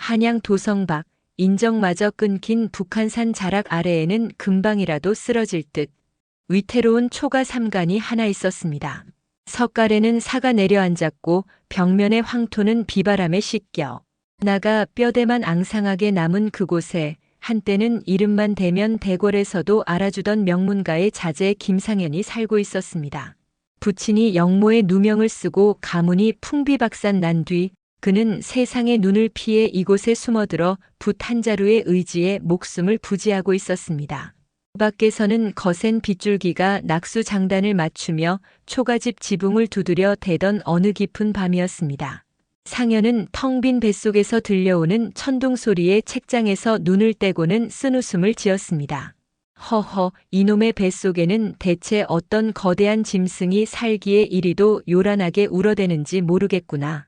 한양 도성 밖 인정마저 끊긴 북한산 자락 아래에는 금방이라도 쓰러질 듯 위태로운 초가 삼간이 하나 있었습니다. 석갈에는 사가 내려앉았고 벽면의 황토는 비바람에 씻겨 나가 뼈대만 앙상하게 남은 그곳에 한때는 이름만 대면 대궐에서도 알아주던 명문가의 자제 김상현이 살고 있었습니다. 부친이 영모의 누명을 쓰고 가문이 풍비박산 난 뒤 그는 세상의 눈을 피해 이곳에 숨어들어 붓 한 자루의 의지에 목숨을 부지하고 있었습니다. 밖에서는 거센 빗줄기가 낙수 장단을 맞추며 초가집 지붕을 두드려 대던 어느 깊은 밤이었습니다. 상현은 텅 빈 뱃속에서 들려오는 천둥 소리에 책장에서 눈을 떼고는 쓴웃음을 지었습니다. 허허, 이놈의 뱃속에는 대체 어떤 거대한 짐승이 살기에 이리도 요란하게 울어대는지 모르겠구나.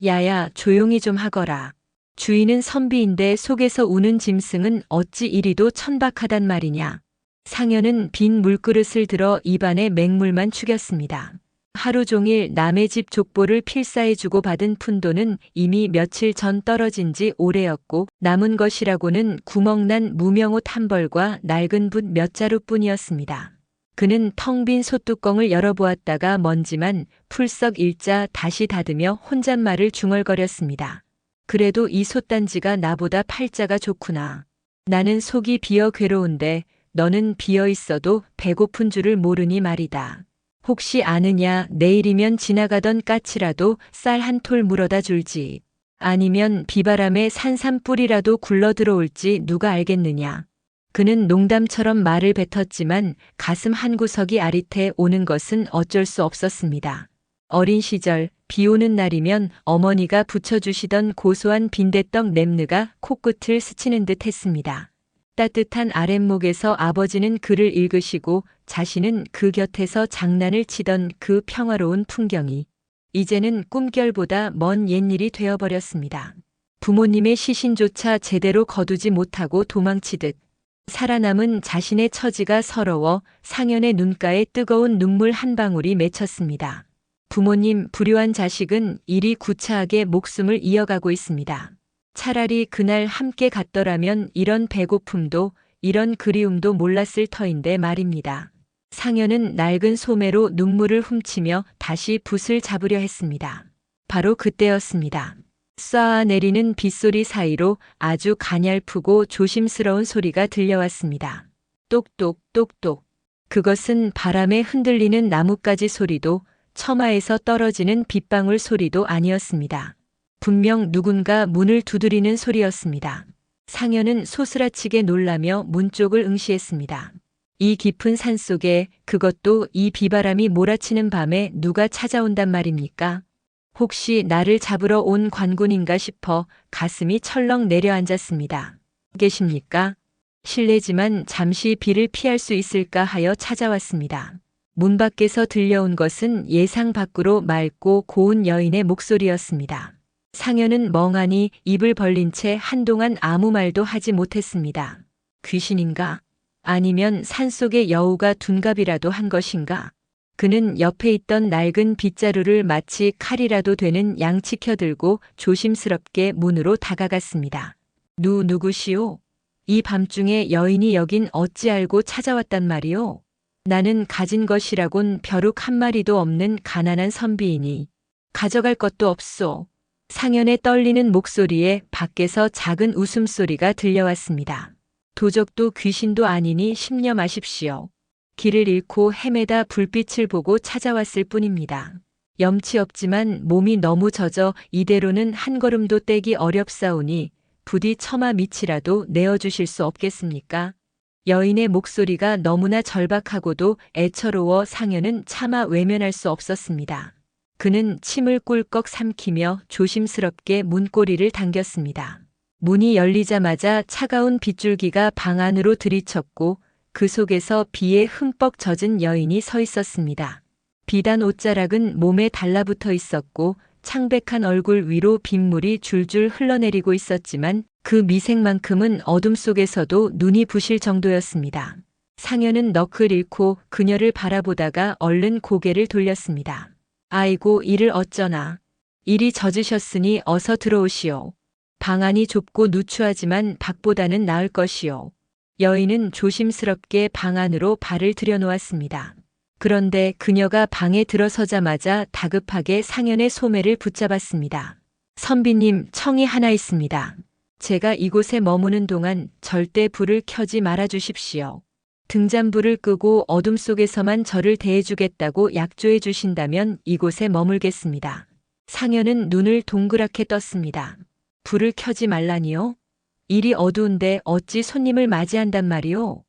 야야, 조용히 좀 하거라. 주인은 선비인데 속에서 우는 짐승은 어찌 이리도 천박하단 말이냐. 상현은 빈 물그릇을 들어 입안에 맹물만 축였습니다. 하루 종일 남의 집 족보를 필사해주고 받은 푼돈은 이미 며칠 전 떨어진 지 오래였고 남은 것이라고는 구멍난 무명옷 한 벌과 낡은 붓 몇 자루뿐이었습니다. 그는 텅 빈 솥뚜껑을 열어보았다가 먼지만 풀썩 일자 다시 닫으며 혼잣말을 중얼거렸습니다. 그래도 이 솥단지가 나보다 팔자가 좋구나. 나는 속이 비어 괴로운데 너는 비어 있어도 배고픈 줄을 모르니 말이다. 혹시 아느냐, 내일이면 지나가던 까치라도 쌀 한 톨 물어다 줄지. 아니면 비바람에 산산불이라도 굴러 들어올지 누가 알겠느냐. 그는 농담처럼 말을 뱉었지만 가슴 한구석이 아릿해 오는 것은 어쩔 수 없었습니다. 어린 시절 비 오는 날이면 어머니가 부쳐주시던 고소한 빈대떡 냄새가 코끝을 스치는 듯 했습니다. 따뜻한 아랫목에서 아버지는 글을 읽으시고 자신은 그 곁에서 장난을 치던 그 평화로운 풍경이 이제는 꿈결보다 먼 옛일이 되어버렸습니다. 부모님의 시신조차 제대로 거두지 못하고 도망치듯 살아남은 자신의 처지가 서러워 상현의 눈가에 뜨거운 눈물 한 방울이 맺혔습니다. 부모님, 불효한 자식은 이리 구차하게 목숨을 이어가고 있습니다. 차라리 그날 함께 갔더라면 이런 배고픔도 이런 그리움도 몰랐을 터인데 말입니다. 상현은 낡은 소매로 눈물을 훔치며 다시 붓을 잡으려 했습니다. 바로 그때였습니다. 쏴 내리는 빗소리 사이로 아주 가냘프고 조심스러운 소리가 들려왔습니다. 똑똑 똑똑. 그것은 바람에 흔들리는 나뭇가지 소리도 처마에서 떨어지는 빗방울 소리도 아니었습니다. 분명 누군가 문을 두드리는 소리였습니다. 상현은 소스라치게 놀라며 문 쪽을 응시했습니다. 이 깊은 산속에 그것도 이 비바람이 몰아치는 밤에 누가 찾아온단 말입니까? 혹시 나를 잡으러 온 관군인가 싶어 가슴이 철렁 내려앉았습니다. 계십니까? 실례지만 잠시 비를 피할 수 있을까 하여 찾아왔습니다. 문 밖에서 들려온 것은 예상 밖으로 맑고 고운 여인의 목소리였습니다. 상현은 멍하니 입을 벌린 채 한동안 아무 말도 하지 못했습니다. 귀신인가? 아니면 산속의 여우가 둔갑이라도 한 것인가? 그는 옆에 있던 낡은 빗자루를 마치 칼이라도 되는 양치켜 들고 조심스럽게 문으로 다가갔습니다. 누구시오? 이 밤중에 여인이 여긴 어찌 알고 찾아왔단 말이오? 나는 가진 것이라곤 벼룩 한 마리도 없는 가난한 선비이니 가져갈 것도 없소. 상현의 떨리는 목소리에 밖에서 작은 웃음소리가 들려왔습니다. 도적도 귀신도 아니니 심려 마십시오. 길을 잃고 헤매다 불빛을 보고 찾아왔을 뿐입니다. 염치 없지만 몸이 너무 젖어 이대로는 한 걸음도 떼기 어렵사오니 부디 처마 밑이라도 내어주실 수 없겠습니까? 여인의 목소리가 너무나 절박하고도 애처로워 상현은 차마 외면할 수 없었습니다. 그는 침을 꿀꺽 삼키며 조심스럽게 문고리를 당겼습니다. 문이 열리자마자 차가운 빗줄기가 방 안으로 들이쳤고 그 속에서 비에 흠뻑 젖은 여인이 서 있었습니다. 비단 옷자락은 몸에 달라붙어 있었고 창백한 얼굴 위로 빗물이 줄줄 흘러내리고 있었지만 그 미색만큼은 어둠 속에서도 눈이 부실 정도였습니다. 상현은 넋을 잃고 그녀를 바라보다가 얼른 고개를 돌렸습니다. 아이고, 이를 어쩌나. 일이 젖으셨으니 어서 들어오시오. 방 안이 좁고 누추하지만 밖보다는 나을 것이요. 여인은 조심스럽게 방 안으로 발을 들여놓았습니다. 그런데 그녀가 방에 들어서자마자 다급하게 상현의 소매를 붙잡았습니다. 선비님, 청이 하나 있습니다. 제가 이곳에 머무는 동안 절대 불을 켜지 말아 주십시오. 등잔불을 끄고 어둠 속에서만 저를 대해주겠다고 약조해 주신다면 이곳에 머물겠습니다. 상현은 눈을 동그랗게 떴습니다. 불을 켜지 말라니요? 일이 어두운데 어찌 손님을 맞이한단 말이오?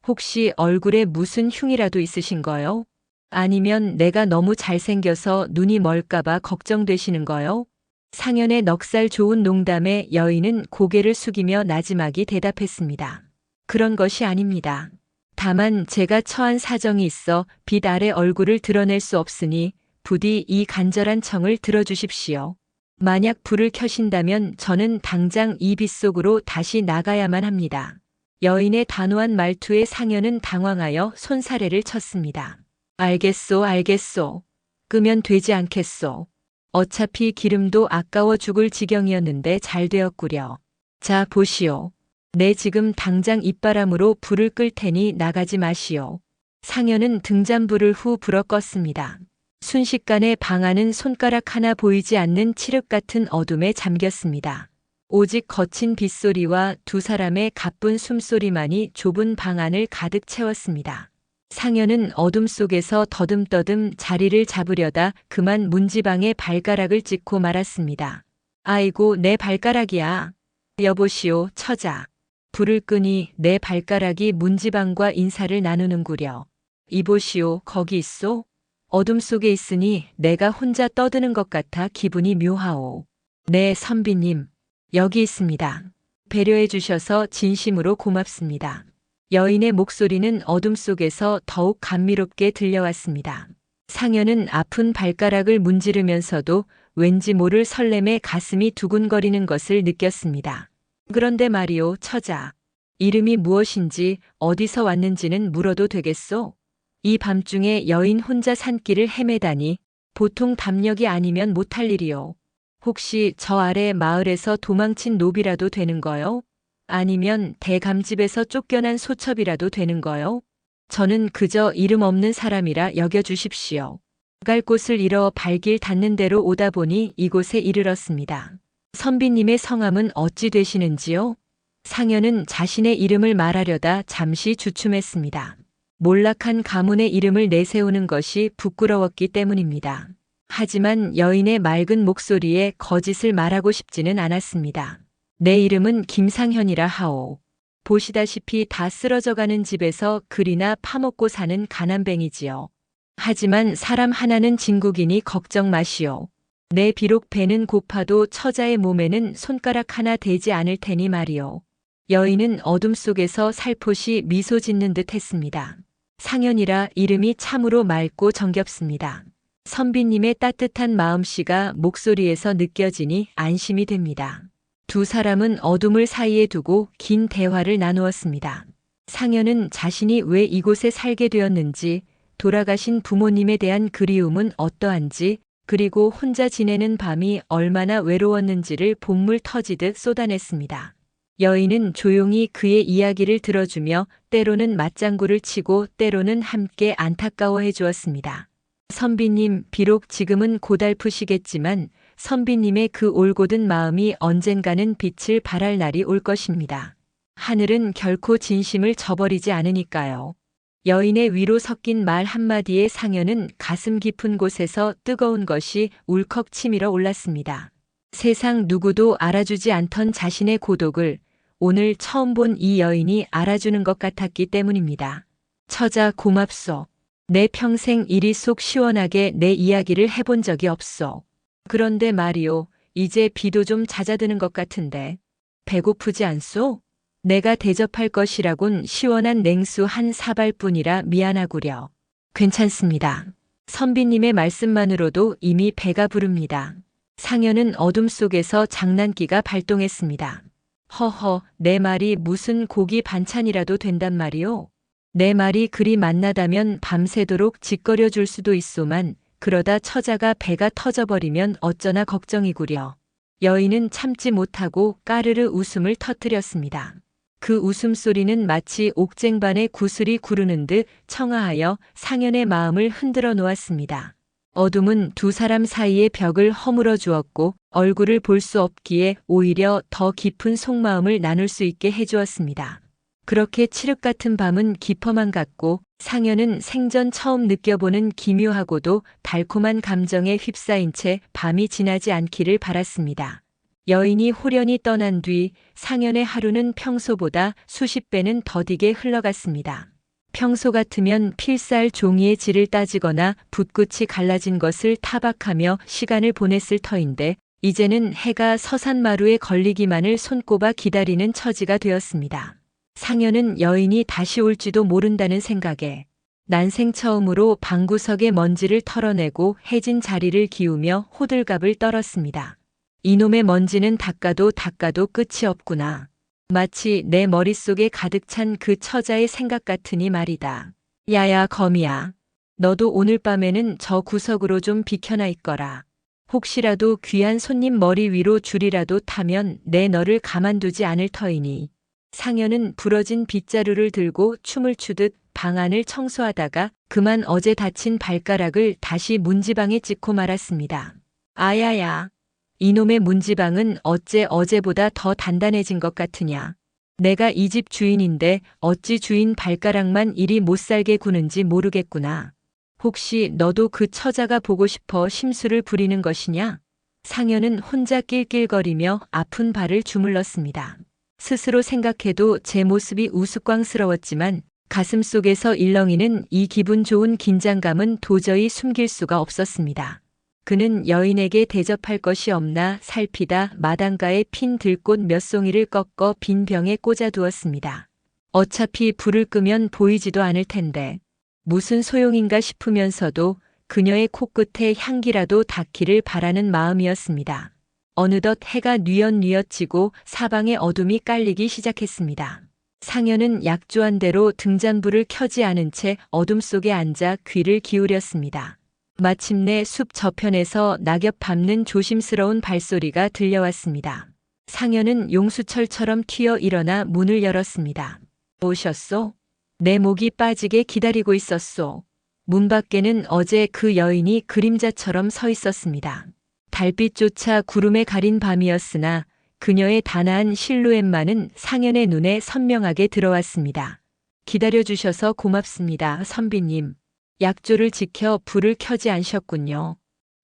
혹시 얼굴에 무슨 흉이라도 있으신 거요? 아니면 내가 너무 잘생겨서 눈이 멀까봐 걱정되시는 거요? 상현의 넉살 좋은 농담에 여인은 고개를 숙이며 나지막이 대답했습니다. 그런 것이 아닙니다. 다만 제가 처한 사정이 있어 빛 아래 얼굴을 드러낼 수 없으니 부디 이 간절한 청을 들어주십시오. 만약 불을 켜신다면 저는 당장 이 빛 속으로 다시 나가야만 합니다. 여인의 단호한 말투에 상현은 당황하여 손사래를 쳤습니다. 알겠소, 알겠소. 끄면 되지 않겠소. 어차피 기름도 아까워 죽을 지경이었는데 잘 되었구려. 자, 보시오. 내 지금 당장 입바람으로 불을 끌 테니 나가지 마시오. 상현은 등잔불을 후 불어 껐습니다. 순식간에 방 안은 손가락 하나 보이지 않는 칠흑 같은 어둠에 잠겼습니다. 오직 거친 빗소리와 두 사람의 가쁜 숨소리만이 좁은 방 안을 가득 채웠습니다. 상현은 어둠 속에서 더듬더듬 자리를 잡으려다 그만 문지방에 발가락을 찍고 말았습니다. 아이고, 내 발가락이야. 여보시오, 처자. 불을 끄니 내 발가락이 문지방과 인사를 나누는구려. 이보시오, 거기 있소? 어둠 속에 있으니 내가 혼자 떠드는 것 같아 기분이 묘하오. 네, 선비님. 여기 있습니다. 배려해 주셔서 진심으로 고맙습니다. 여인의 목소리는 어둠 속에서 더욱 감미롭게 들려왔습니다. 상현은 아픈 발가락을 문지르면서도 왠지 모를 설렘에 가슴이 두근거리는 것을 느꼈습니다. 그런데 말이오, 처자. 이름이 무엇인지 어디서 왔는지는 물어도 되겠소? 이 밤중에 여인 혼자 산길을 헤매다니 보통 담력이 아니면 못할 일이오. 혹시 저 아래 마을에서 도망친 노비라도 되는 거요? 아니면 대감집에서 쫓겨난 소첩이라도 되는 거요? 저는 그저 이름 없는 사람이라 여겨주십시오. 갈 곳을 잃어 발길 닿는 대로 오다 보니 이곳에 이르렀습니다. 선비님의 성함은 어찌 되시는지요? 상현은 자신의 이름을 말하려다 잠시 주춤했습니다. 몰락한 가문의 이름을 내세우는 것이 부끄러웠기 때문입니다. 하지만 여인의 맑은 목소리에 거짓을 말하고 싶지는 않았습니다. 내 이름은 김상현이라 하오. 보시다시피 다 쓰러져가는 집에서 글이나 파먹고 사는 가난뱅이지요. 하지만 사람 하나는 진국이니 걱정 마시오. 내 비록 배는 고파도 처자의 몸에는 손가락 하나 대지 않을 테니 말이오. 여인은 어둠 속에서 살포시 미소 짓는 듯 했습니다. 상현이라 이름이 참으로 맑고 정겹습니다. 선비님의 따뜻한 마음씨가 목소리에서 느껴지니 안심이 됩니다. 두 사람은 어둠을 사이에 두고 긴 대화를 나누었습니다. 상현은 자신이 왜 이곳에 살게 되었는지, 돌아가신 부모님에 대한 그리움은 어떠한지, 그리고 혼자 지내는 밤이 얼마나 외로웠는지를 본물 터지듯 쏟아냈습니다. 여인은 조용히 그의 이야기를 들어주며 때로는 맞장구를 치고 때로는 함께 안타까워해 주었습니다. 선비님, 비록 지금은 고달프시겠지만 선비님의 그 올곧은 마음이 언젠가는 빛을 발할 날이 올 것입니다. 하늘은 결코 진심을 저버리지 않으니까요. 여인의 위로 섞인 말 한마디에 상현은 가슴 깊은 곳에서 뜨거운 것이 울컥 치밀어 올랐습니다. 세상 누구도 알아주지 않던 자신의 고독을 오늘 처음 본 이 여인이 알아주는 것 같았기 때문입니다. 처자, 고맙소. 내 평생 이리 속 시원하게 내 이야기를 해본 적이 없소. 그런데 말이오, 이제 비도 좀 잦아드는 것 같은데 배고프지 않소? 내가 대접할 것이라곤 시원한 냉수 한 사발뿐이라 미안하구려. 괜찮습니다. 선비님의 말씀만으로도 이미 배가 부릅니다. 상현은 어둠 속에서 장난기가 발동했습니다. 허허, 내 말이 무슨 고기 반찬이라도 된단 말이오? 내 말이 그리 맛나다면 밤새도록 짓거려 줄 수도 있소만 그러다 처자가 배가 터져버리면 어쩌나 걱정이구려. 여인은 참지 못하고 까르르 웃음을 터뜨렸습니다. 그 웃음소리는 마치 옥쟁반의 구슬이 구르는 듯 청아하여 상현의 마음을 흔들어 놓았습니다. 어둠은 두 사람 사이의 벽을 허물어 주었고 얼굴을 볼 수 없기에 오히려 더 깊은 속마음을 나눌 수 있게 해주었습니다. 그렇게 칠흑 같은 밤은 깊어만 갔고 상현은 생전 처음 느껴보는 기묘하고도 달콤한 감정에 휩싸인 채 밤이 지나지 않기를 바랐습니다. 여인이 홀연히 떠난 뒤 상현의 하루는 평소보다 수십 배는 더디게 흘러갔습니다. 평소 같으면 필살 종이의 질을 따지거나 붓끝이 갈라진 것을 타박하며 시간을 보냈을 터인데 이제는 해가 서산마루에 걸리기만을 손꼽아 기다리는 처지가 되었습니다. 상현은 여인이 다시 올지도 모른다는 생각에 난생 처음으로 방구석의 먼지를 털어내고 해진 자리를 기우며 호들갑을 떨었습니다. 이놈의 먼지는 닦아도 끝이 없구나. 마치 내 머릿속에 가득 찬 그 처자의 생각 같으니 말이다. 야야 거미야. 너도 오늘 밤에는 저 구석으로 좀 비켜나 있거라. 혹시라도 귀한 손님 머리 위로 줄이라도 타면 내 너를 가만두지 않을 터이니. 상현은 부러진 빗자루를 들고 춤을 추듯 방 안을 청소하다가 그만 어제 다친 발가락을 다시 문지방에 찍고 말았습니다. 아야야. 이놈의 문지방은 어째 어제보다 더 단단해진 것 같으냐. 내가 이 집 주인인데 어찌 주인 발가락만 이리 못살게 구는지 모르겠구나. 혹시 너도 그 처자가 보고 싶어 심술을 부리는 것이냐? 상현은 혼자 낄낄거리며 아픈 발을 주물렀습니다. 스스로 생각해도 제 모습이 우스꽝스러웠지만 가슴속에서 일렁이는 이 기분 좋은 긴장감은 도저히 숨길 수가 없었습니다. 그는 여인에게 대접할 것이 없나 살피다 마당가에 핀 들꽃 몇 송이를 꺾어 빈 병에 꽂아두었습니다. 어차피 불을 끄면 보이지도 않을 텐데 무슨 소용인가 싶으면서도 그녀의 코끝에 향기라도 닿기를 바라는 마음이었습니다. 어느덧 해가 뉘엿뉘엿 지고 사방에 어둠이 깔리기 시작했습니다. 상현은 약조한 대로 등잔불을 켜지 않은 채 어둠 속에 앉아 귀를 기울였습니다. 마침내 숲 저편에서 낙엽 밟는 조심스러운 발소리가 들려왔습니다. 상현은 용수철처럼 튀어 일어나 문을 열었습니다. 오셨소? 내 목이 빠지게 기다리고 있었소. 문 밖에는 어제 그 여인이 그림자처럼 서 있었습니다. 달빛조차 구름에 가린 밤이었으나 그녀의 단아한 실루엣만은 상현의 눈에 선명하게 들어왔습니다. 기다려주셔서 고맙습니다, 선비님. 약조를 지켜 불을 켜지 않으셨군요.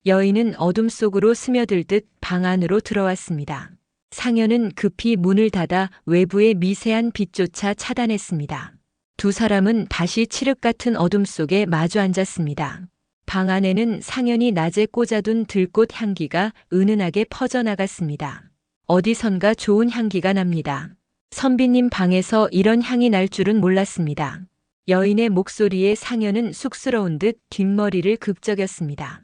여인은 어둠 속으로 스며들듯 방 안으로 들어왔습니다. 상현은 급히 문을 닫아 외부의 미세한 빛조차 차단했습니다. 두 사람은 다시 칠흑 같은 어둠 속에 마주 앉았습니다. 방 안에는 상현이 낮에 꽂아둔 들꽃 향기가 은은하게 퍼져나갔습니다. 어디선가 좋은 향기가 납니다. 선비님 방에서 이런 향이 날 줄은 몰랐습니다. 여인의 목소리에 상현은 쑥스러운 듯 뒷머리를 극적였습니다.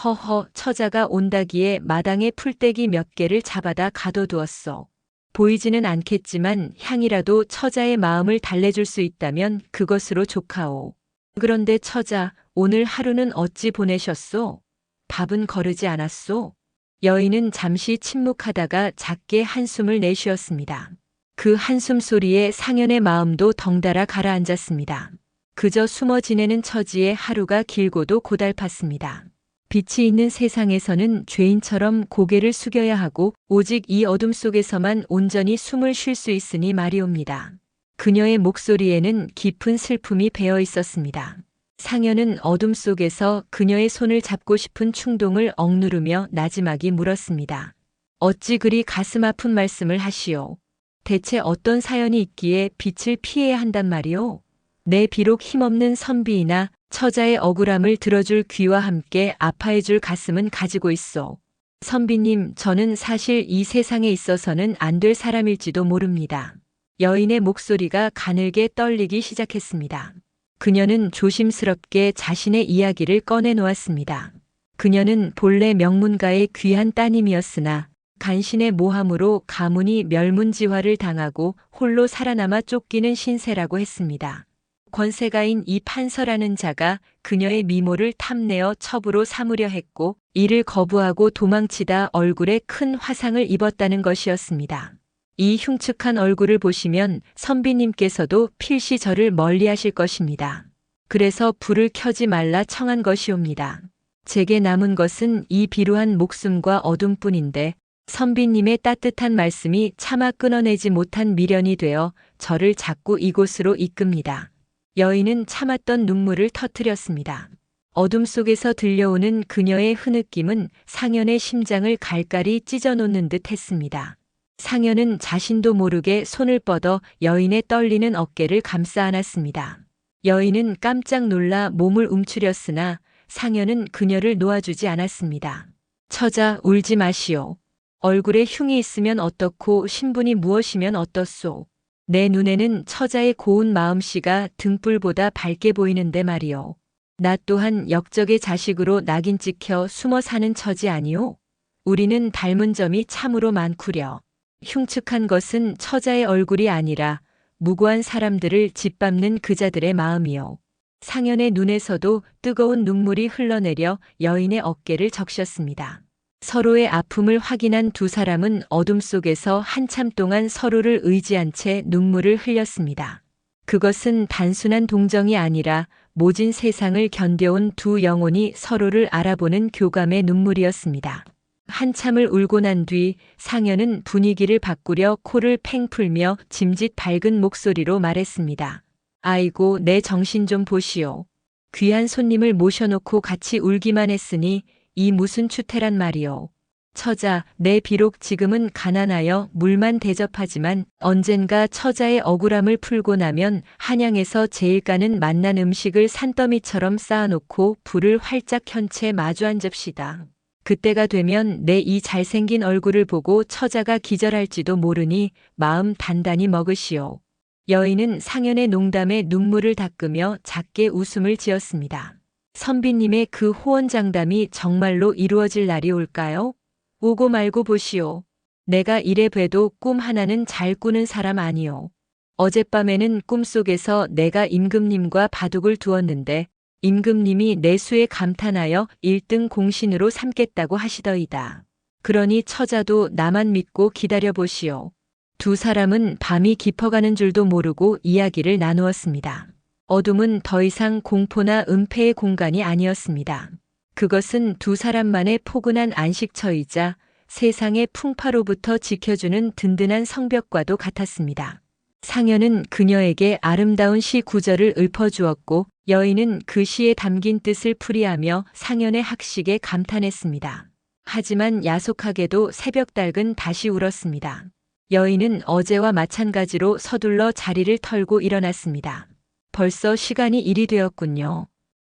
허허, 처자가 온다기에 마당에 풀떼기 몇 개를 잡아다 가둬두었소. 보이지는 않겠지만 향이라도 처자의 마음을 달래줄 수 있다면 그것으로 좋카오. 그런데 처자, 오늘 하루는 어찌 보내셨소? 밥은 거르지 않았소? 여인은 잠시 침묵하다가 작게 한숨을 내쉬었습니다. 그 한숨 소리에 상현의 마음도 덩달아 가라앉았습니다. 그저 숨어 지내는 처지의 하루가 길고도 고달팠습니다. 빛이 있는 세상에서는 죄인처럼 고개를 숙여야 하고 오직 이 어둠 속에서만 온전히 숨을 쉴 수 있으니 말이옵니다. 그녀의 목소리에는 깊은 슬픔이 배어 있었습니다. 상현은 어둠 속에서 그녀의 손을 잡고 싶은 충동을 억누르며 나지막이 물었습니다. 어찌 그리 가슴 아픈 말씀을 하시오. 대체 어떤 사연이 있기에 빛을 피해야 한단 말이오? 내 비록 힘없는 선비이나 처자의 억울함을 들어줄 귀와 함께 아파해줄 가슴은 가지고 있어. 선비님, 저는 사실 이 세상에 있어서는 안 될 사람일지도 모릅니다. 여인의 목소리가 가늘게 떨리기 시작했습니다. 그녀는 조심스럽게 자신의 이야기를 꺼내놓았습니다. 그녀는 본래 명문가의 귀한 따님이었으나 간신의 모함으로 가문이 멸문지화를 당하고 홀로 살아남아 쫓기는 신세라고 했습니다. 권세가인 이 판서라는 자가 그녀의 미모를 탐내어 첩으로 삼으려 했고 이를 거부하고 도망치다 얼굴에 큰 화상을 입었다는 것이었습니다. 이 흉측한 얼굴을 보시면 선비님께서도 필시 저를 멀리하실 것입니다. 그래서 불을 켜지 말라 청한 것이옵니다. 제게 남은 것은 이 비루한 목숨과 어둠뿐인데 선비님의 따뜻한 말씀이 차마 끊어내지 못한 미련이 되어 저를 자꾸 이곳으로 이끕니다. 여인은 참았던 눈물을 터뜨렸습니다. 어둠 속에서 들려오는 그녀의 흐느낌은 상현의 심장을 갈갈이 찢어놓는 듯 했습니다. 상현은 자신도 모르게 손을 뻗어 여인의 떨리는 어깨를 감싸 안았습니다. 여인은 깜짝 놀라 몸을 움츠렸으나 상현은 그녀를 놓아주지 않았습니다. 처자, 울지 마시오. 얼굴에 흉이 있으면 어떻고 신분이 무엇이면 어떻소. 내 눈에는 처자의 고운 마음씨가 등불보다 밝게 보이는데 말이오. 나 또한 역적의 자식으로 낙인 찍혀 숨어 사는 처지 아니오. 우리는 닮은 점이 참으로 많구려. 흉측한 것은 처자의 얼굴이 아니라 무고한 사람들을 짓밟는 그자들의 마음이요. 상현의 눈에서도 뜨거운 눈물이 흘러내려 여인의 어깨를 적셨습니다. 서로의 아픔을 확인한 두 사람은 어둠 속에서 한참 동안 서로를 의지한 채 눈물을 흘렸습니다. 그것은 단순한 동정이 아니라 모진 세상을 견뎌온 두 영혼이 서로를 알아보는 교감의 눈물이었습니다. 한참을 울고 난 뒤 상현은 분위기를 바꾸려 코를 팽 풀며 짐짓 밝은 목소리로 말했습니다. 아이고, 내 정신 좀 보시오. 귀한 손님을 모셔놓고 같이 울기만 했으니 이 무슨 추태란 말이오. 처자, 내 비록 지금은 가난하여 물만 대접하지만 언젠가 처자의 억울함을 풀고 나면 한양에서 제일 가는 맛난 음식을 산더미처럼 쌓아놓고 불을 활짝 켠 채 마주 앉읍시다. 그때가 되면 내 이 잘생긴 얼굴을 보고 처자가 기절할지도 모르니 마음 단단히 먹으시오. 여인은 상현의 농담에 눈물을 닦으며 작게 웃음을 지었습니다. 선비님의 그 호언장담이 정말로 이루어질 날이 올까요? 오고 말고 보시오. 내가 이래 봬도 꿈 하나는 잘 꾸는 사람 아니오. 어젯밤에는 꿈속에서 내가 임금님과 바둑을 두었는데 임금님이 내 수에 감탄하여 1등 공신으로 삼겠다고 하시더이다. 그러니 처자도 나만 믿고 기다려보시오. 두 사람은 밤이 깊어가는 줄도 모르고 이야기를 나누었습니다. 어둠은 더 이상 공포나 은폐의 공간이 아니었습니다. 그것은 두 사람만의 포근한 안식처이자 세상의 풍파로부터 지켜주는 든든한 성벽과도 같았습니다. 상현은 그녀에게 아름다운 시 구절을 읊어주었고 여인은 그 시에 담긴 뜻을 풀이하며 상현의 학식에 감탄했습니다. 하지만 야속하게도 새벽닭은 다시 울었습니다. 여인은 어제와 마찬가지로 서둘러 자리를 털고 일어났습니다. 벌써 시간이 일이 되었군요.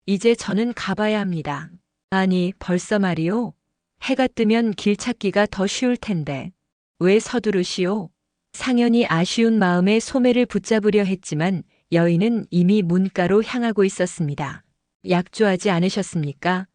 이제 저는 가봐야 합니다. 아니, 벌써 말이오? 해가 뜨면 길 찾기가 더 쉬울 텐데. 왜 서두르시오? 상현이 아쉬운 마음에 소매를 붙잡으려 했지만 여인은 이미 문가로 향하고 있었습니다. 약조하지 않으셨습니까?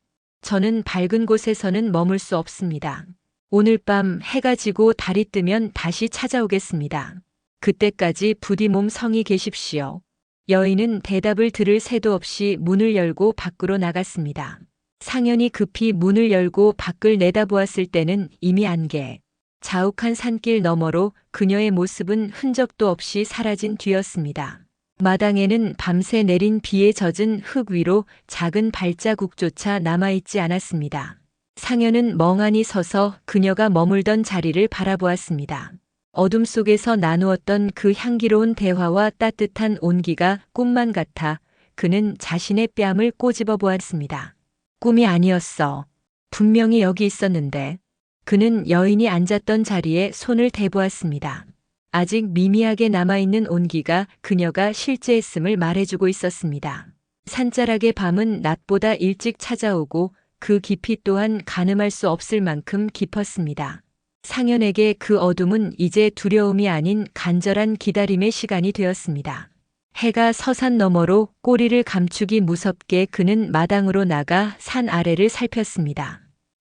저는 밝은 곳에서는 머물 수 없습니다. 오늘 밤 해가 지고 달이 뜨면 다시 찾아오겠습니다. 그때까지 부디 몸 성히 계십시오. 여인은 대답을 들을 새도 없이 문을 열고 밖으로 나갔습니다. 상현이 급히 문을 열고 밖을 내다보았을 때는 이미 안개. 자욱한 산길 너머로 그녀의 모습은 흔적도 없이 사라진 뒤였습니다. 마당에는 밤새 내린 비에 젖은 흙 위로 작은 발자국조차 남아있지 않았습니다. 상현은 멍하니 서서 그녀가 머물던 자리를 바라보았습니다. 어둠 속에서 나누었던 그 향기로운 대화와 따뜻한 온기가 꿈만 같아 그는 자신의 뺨을 꼬집어 보았습니다. 꿈이 아니었어. 분명히 여기 있었는데. 그는 여인이 앉았던 자리에 손을 대보았습니다. 아직 미미하게 남아있는 온기가 그녀가 실제했음을 말해주고 있었습니다. 산자락의 밤은 낮보다 일찍 찾아오고 그 깊이 또한 가늠할 수 없을 만큼 깊었습니다. 상현에게 그 어둠은 이제 두려움이 아닌 간절한 기다림의 시간이 되었습니다. 해가 서산 너머로 꼬리를 감추기 무섭게 그는 마당으로 나가 산 아래를 살폈습니다.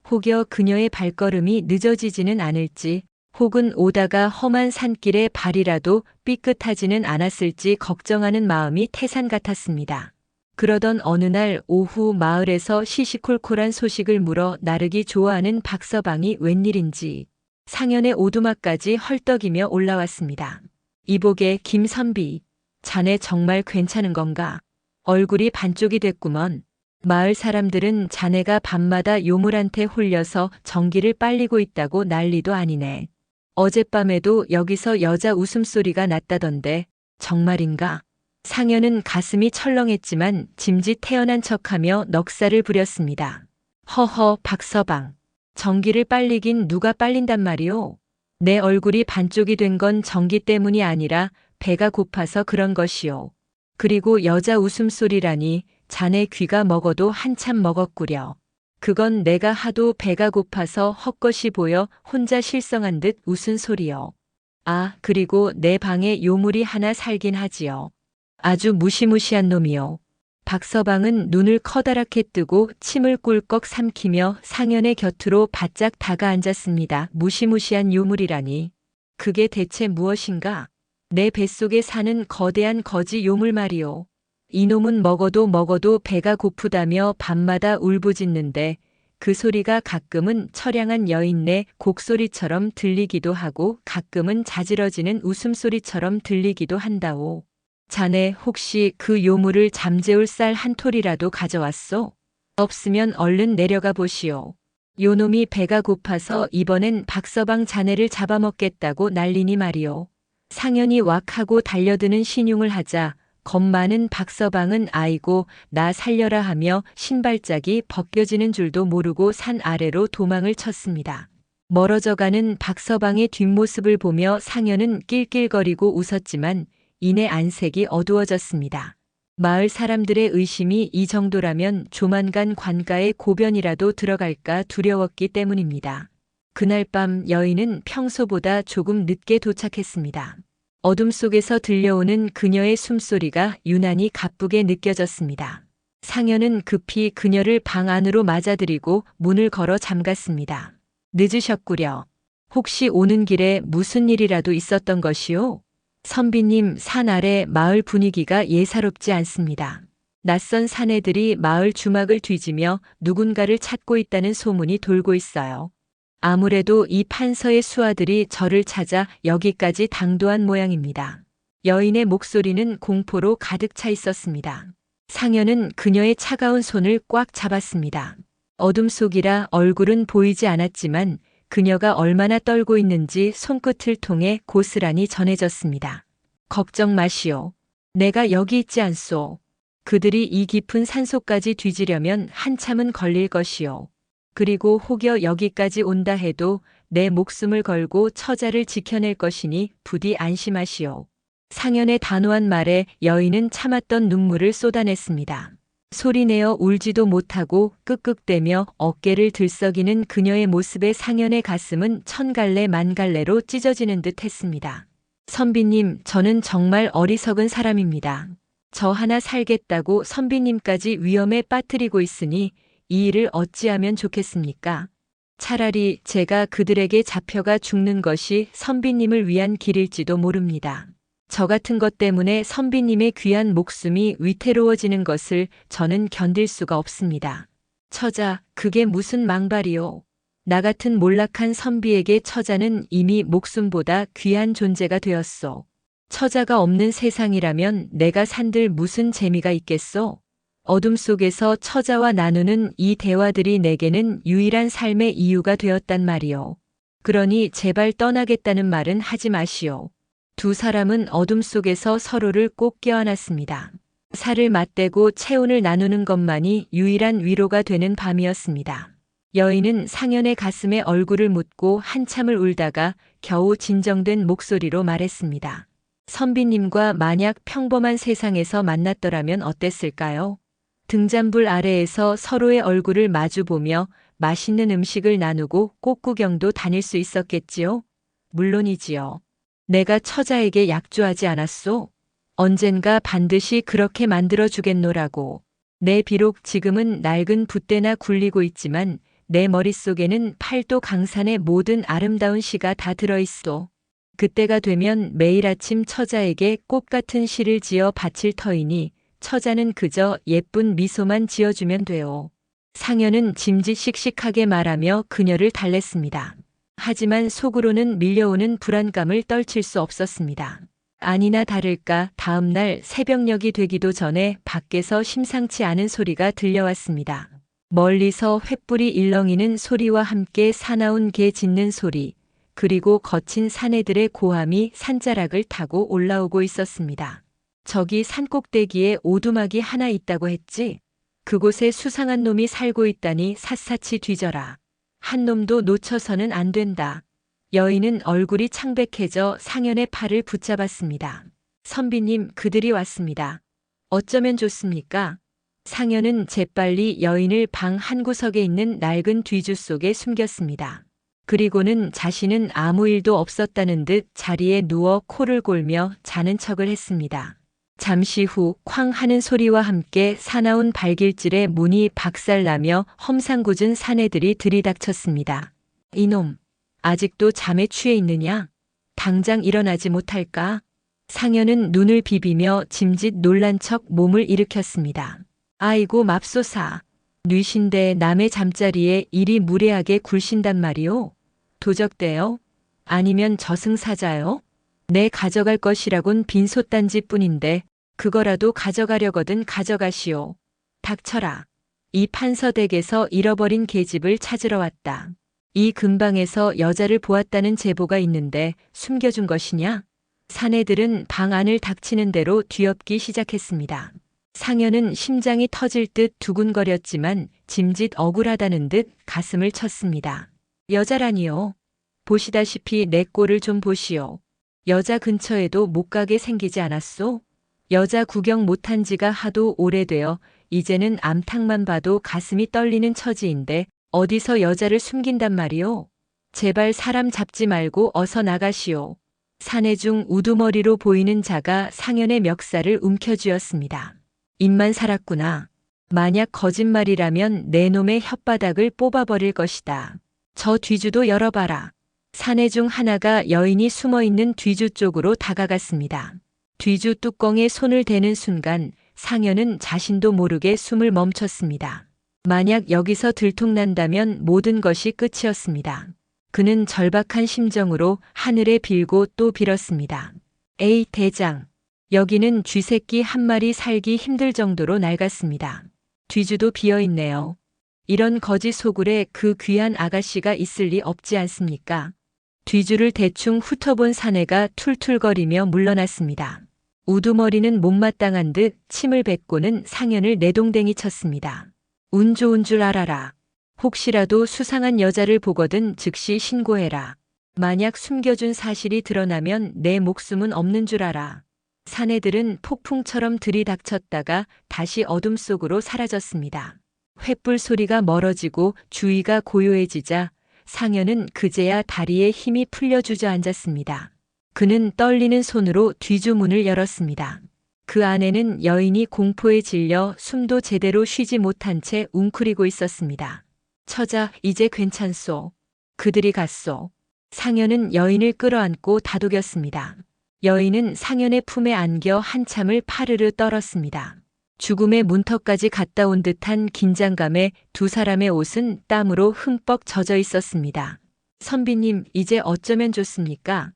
혹여 그녀의 발걸음이 늦어지지는 않을지 혹은 오다가 험한 산길에 발이라도 삐끗하지는 않았을지 걱정하는 마음이 태산 같았습니다. 그러던 어느 날 오후 마을에서 시시콜콜한 소식을 물어 나르기 좋아하는 박서방이 웬일인지 상현의 오두막까지 헐떡이며 올라왔습니다. 이보게 김선비, 자네 정말 괜찮은 건가? 얼굴이 반쪽이 됐구먼. 마을 사람들은 자네가 밤마다 요물한테 홀려서 전기를 빨리고 있다고 난리도 아니네. 어젯밤에도 여기서 여자 웃음소리가 났다던데 정말인가? 상현은 가슴이 철렁했지만 짐짓 태어난 척하며 넋살을 부렸습니다. 허허 박서방. 전기를 빨리긴 누가 빨린단 말이오? 내 얼굴이 반쪽이 된 건 전기 때문이 아니라 배가 고파서 그런 것이오. 그리고 여자 웃음소리라니 자네 귀가 먹어도 한참 먹었구려. 그건 내가 하도 배가 고파서 헛것이 보여 혼자 실성한 듯 웃은 소리요. 아, 그리고 내 방에 요물이 하나 살긴 하지요. 아주 무시무시한 놈이요. 박서방은 눈을 커다랗게 뜨고 침을 꿀꺽 삼키며 상현의 곁으로 바짝 다가앉았습니다. 무시무시한 요물이라니. 그게 대체 무엇인가? 내 뱃속에 사는 거대한 거지 요물 말이오. 이놈은 먹어도 배가 고프다며 밤마다 울부짖는데 그 소리가 가끔은 처량한 여인네 곡소리처럼 들리기도 하고 가끔은 자지러지는 웃음소리처럼 들리기도 한다오. 자네 혹시 그 요물을 잠재울 쌀 한 톨이라도 가져왔소? 없으면 얼른 내려가 보시오. 요놈이 배가 고파서 이번엔 박서방 자네를 잡아먹겠다고 난리니 말이오. 상현이 왁 하고 달려드는 신용을 하자 겁 많은 박서방은 아이고 나 살려라 하며 신발짝이 벗겨지는 줄도 모르고 산 아래로 도망을 쳤습니다. 멀어져가는 박서방의 뒷모습을 보며 상현은 낄낄거리고 웃었지만 이내 안색이 어두워졌습니다. 마을 사람들의 의심이 이 정도라면 조만간 관가에 고변이라도 들어갈까 두려웠기 때문입니다. 그날 밤 여인은 평소보다 조금 늦게 도착했습니다. 어둠 속에서 들려오는 그녀의 숨소리가 유난히 가쁘게 느껴졌습니다. 상현은 급히 그녀를 방 안으로 맞아들이고 문을 걸어 잠갔습니다. 늦으셨구려. 혹시 오는 길에 무슨 일이라도 있었던 것이오? 선비님, 산 아래 마을 분위기가 예사롭지 않습니다. 낯선 사내들이 마을 주막을 뒤지며 누군가를 찾고 있다는 소문이 돌고 있어요. 아무래도 이 판서의 수하들이 저를 찾아 여기까지 당도한 모양입니다. 여인의 목소리는 공포로 가득 차 있었습니다. 상현은 그녀의 차가운 손을 꽉 잡았습니다. 어둠 속이라 얼굴은 보이지 않았지만 그녀가 얼마나 떨고 있는지 손끝을 통해 고스란히 전해졌습니다. 걱정 마시오. 내가 여기 있지 않소. 그들이 이 깊은 산속까지 뒤지려면 한참은 걸릴 것이오. 그리고 혹여 여기까지 온다 해도 내 목숨을 걸고 처자를 지켜낼 것이니 부디 안심하시오. 상현의 단호한 말에 여인은 참았던 눈물을 쏟아냈습니다. 소리내어 울지도 못하고 끄끄대며 어깨를 들썩이는 그녀의 모습에 상현의 가슴은 천갈래 만갈래로 찢어지는 듯 했습니다. 선비님, 저는 정말 어리석은 사람입니다. 저 하나 살겠다고 선비님까지 위험에 빠뜨리고 있으니 이 일을 어찌하면 좋겠습니까? 차라리 제가 그들에게 잡혀가 죽는 것이 선비님을 위한 길일지도 모릅니다. 저 같은 것 때문에 선비님의 귀한 목숨이 위태로워지는 것을 저는 견딜 수가 없습니다. 처자, 그게 무슨 망발이오. 나 같은 몰락한 선비에게 처자는 이미 목숨보다 귀한 존재가 되었소. 처자가 없는 세상이라면 내가 산들 무슨 재미가 있겠소? 어둠 속에서 처자와 나누는 이 대화들이 내게는 유일한 삶의 이유가 되었단 말이오. 그러니 제발 떠나겠다는 말은 하지 마시오. 두 사람은 어둠 속에서 서로를 꼭 껴안았습니다. 살을 맞대고 체온을 나누는 것만이 유일한 위로가 되는 밤이었습니다. 여인은 상현의 가슴에 얼굴을 묻고 한참을 울다가 겨우 진정된 목소리로 말했습니다. 선비님과 만약 평범한 세상에서 만났더라면 어땠을까요? 등잔불 아래에서 서로의 얼굴을 마주보며 맛있는 음식을 나누고 꽃구경도 다닐 수 있었겠지요? 물론이지요. 내가 처자에게 약조하지 않았소? 언젠가 반드시 그렇게 만들어 주겠노라고. 내 비록 지금은 낡은 붓대나 굴리고 있지만 내 머릿속에는 팔도 강산의 모든 아름다운 시가 다 들어있어. 그때가 되면 매일 아침 처자에게 꽃 같은 시를 지어 바칠 터이니 처자는 그저 예쁜 미소만 지어주면 돼요. 상현은 짐짓씩씩하게 말하며 그녀를 달랬습니다. 하지만 속으로는 밀려오는 불안감을 떨칠 수 없었습니다. 아니나 다를까 다음 날 새벽녘이 되기도 전에 밖에서 심상치 않은 소리가 들려왔습니다. 멀리서 횃불이 일렁이는 소리와 함께 사나운 개 짖는 소리, 그리고 거친 사내들의 고함이 산자락을 타고 올라오고 있었습니다. 저기 산꼭대기에 오두막이 하나 있다고 했지? 그곳에 수상한 놈이 살고 있다니 샅샅이 뒤져라. 한 놈도 놓쳐서는 안 된다. 여인은 얼굴이 창백해져 상현의 팔을 붙잡았습니다. 선비님, 그들이 왔습니다. 어쩌면 좋습니까? 상현은 재빨리 여인을 방 한구석에 있는 낡은 뒤주 속에 숨겼습니다. 그리고는 자신은 아무 일도 없었다는 듯 자리에 누워 코를 골며 자는 척을 했습니다. 잠시 후 쾅 하는 소리와 함께 사나운 발길질에 문이 박살나며 험상궂은 사내들이 들이닥쳤습니다. 이놈, 아직도 잠에 취해 있느냐? 당장 일어나지 못할까? 상현은 눈을 비비며 짐짓 놀란 척 몸을 일으켰습니다. 아이고 맙소사. 뉘신데 남의 잠자리에 이리 무례하게 굴신단 말이오? 도적대요? 아니면 저승사자요? 내 가져갈 것이라곤 빈솥단지뿐인데 그거라도 가져가려거든 가져가시오. 닥쳐라. 이 판서댁에서 잃어버린 계집을 찾으러 왔다. 이 근방에서 여자를 보았다는 제보가 있는데 숨겨준 것이냐? 사내들은 방 안을 닥치는 대로 뒤엎기 시작했습니다. 상현은 심장이 터질 듯 두근거렸지만 짐짓 억울하다는 듯 가슴을 쳤습니다. 여자라니요. 보시다시피 내 꼴을 좀 보시오. 여자 근처에도 못 가게 생기지 않았소? 여자 구경 못한 지가 하도 오래되어 이제는 암탉만 봐도 가슴이 떨리는 처지인데 어디서 여자를 숨긴단 말이오? 제발 사람 잡지 말고 어서 나가시오. 사내 중 우두머리로 보이는 자가 상현의 멱살을 움켜쥐었습니다. 입만 살았구나. 만약 거짓말이라면 내 놈의 혓바닥을 뽑아버릴 것이다. 저 뒤주도 열어봐라. 사내 중 하나가 여인이 숨어있는 뒤주 쪽으로 다가갔습니다. 뒤주 뚜껑에 손을 대는 순간 상현은 자신도 모르게 숨을 멈췄습니다. 만약 여기서 들통난다면 모든 것이 끝이었습니다. 그는 절박한 심정으로 하늘에 빌고 또 빌었습니다. 에이 대장. 여기는 쥐새끼 한 마리 살기 힘들 정도로 낡았습니다. 뒤주도 비어있네요. 이런 거지 소굴에 그 귀한 아가씨가 있을 리 없지 않습니까? 뒤주를 대충 훑어본 사내가 툴툴거리며 물러났습니다. 우두머리는 못마땅한 듯 침을 뱉고는 상현을 내동댕이 쳤습니다. 운 좋은 줄 알아라. 혹시라도 수상한 여자를 보거든 즉시 신고해라. 만약 숨겨준 사실이 드러나면 내 목숨은 없는 줄 알아. 사내들은 폭풍처럼 들이닥쳤다가 다시 어둠 속으로 사라졌습니다. 횃불 소리가 멀어지고 주위가 고요해지자 상현은 그제야 다리에 힘이 풀려 주저앉았습니다. 그는 떨리는 손으로 뒤주 문을 열었습니다. 그 안에는 여인이 공포에 질려 숨도 제대로 쉬지 못한 채 웅크리고 있었습니다. 처자, 이제 괜찮소. 그들이 갔소. 상현은 여인을 끌어안고 다독였습니다. 여인은 상현의 품에 안겨 한참을 파르르 떨었습니다. 죽음의 문턱까지 갔다 온 듯한 긴장감에 두 사람의 옷은 땀으로 흠뻑 젖어 있었습니다. 선비님, 이제 어쩌면 좋습니까?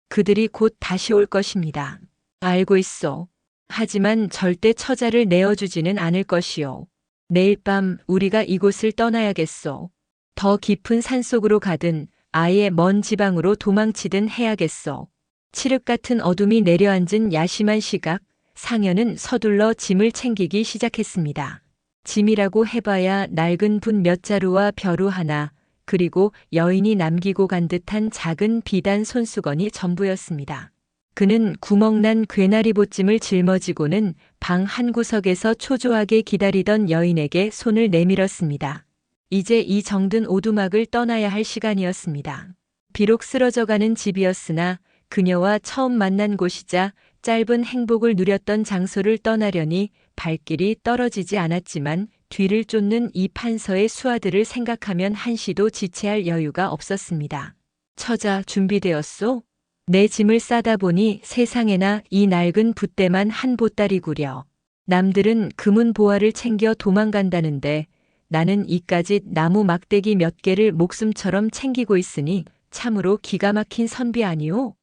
그들이 곧 다시 올 것입니다. 알고 있소. 하지만 절대 처자를 내어주지는 않을 것이오. 내일 밤 우리가 이곳을 떠나야겠소. 더 깊은 산속으로 가든 아예 먼 지방으로 도망치든 해야겠소. 칠흑 같은 어둠이 내려앉은 야심한 시각, 상현은 서둘러 짐을 챙기기 시작했습니다. 짐이라고 해봐야 낡은 붓 몇 자루와 벼루 하나, 그리고 여인이 남기고 간 듯한 작은 비단 손수건이 전부였습니다. 그는 구멍난 괴나리 보찜을 짊어지고는 방 한구석에서 초조하게 기다리던 여인에게 손을 내밀었습니다. 이제 이 정든 오두막을 떠나야 할 시간이었습니다. 비록 쓰러져가는 집이었으나 그녀와 처음 만난 곳이자 짧은 행복을 누렸던 장소를 떠나려니 발길이 떨어지지 않았지만 뒤를 쫓는 이 판서의 수하들을 생각하면 한시도 지체할 여유가 없었습니다. 처자 준비되었소? 내 짐을 싸다 보니 세상에나 이 낡은 붓대만 한 보따리구려. 남들은 금은 보화를 챙겨 도망간다는데 나는 이까짓 나무 막대기 몇 개를 목숨처럼 챙기고 있으니 참으로 기가 막힌 선비 아니오?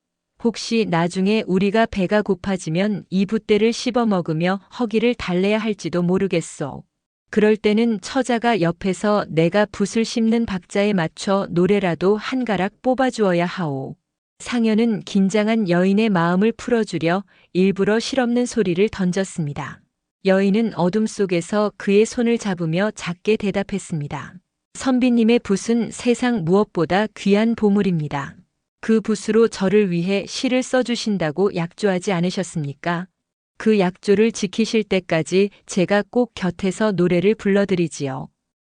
혹시 나중에 우리가 배가 고파지면 이 붓대를 씹어 먹으며 허기를 달래야 할지도 모르겠소. 그럴 때는 처자가 옆에서 내가 붓을 씹는 박자에 맞춰 노래라도 한 가락 뽑아주어야 하오. 상현은 긴장한 여인의 마음을 풀어주려 일부러 실없는 소리를 던졌습니다. 여인은 어둠 속에서 그의 손을 잡으며 작게 대답했습니다. 선비님의 붓은 세상 무엇보다 귀한 보물입니다. 그 붓으로 저를 위해 시를 써주신다고 약조하지 않으셨습니까? 그 약조를 지키실 때까지 제가 꼭 곁에서 노래를 불러드리지요.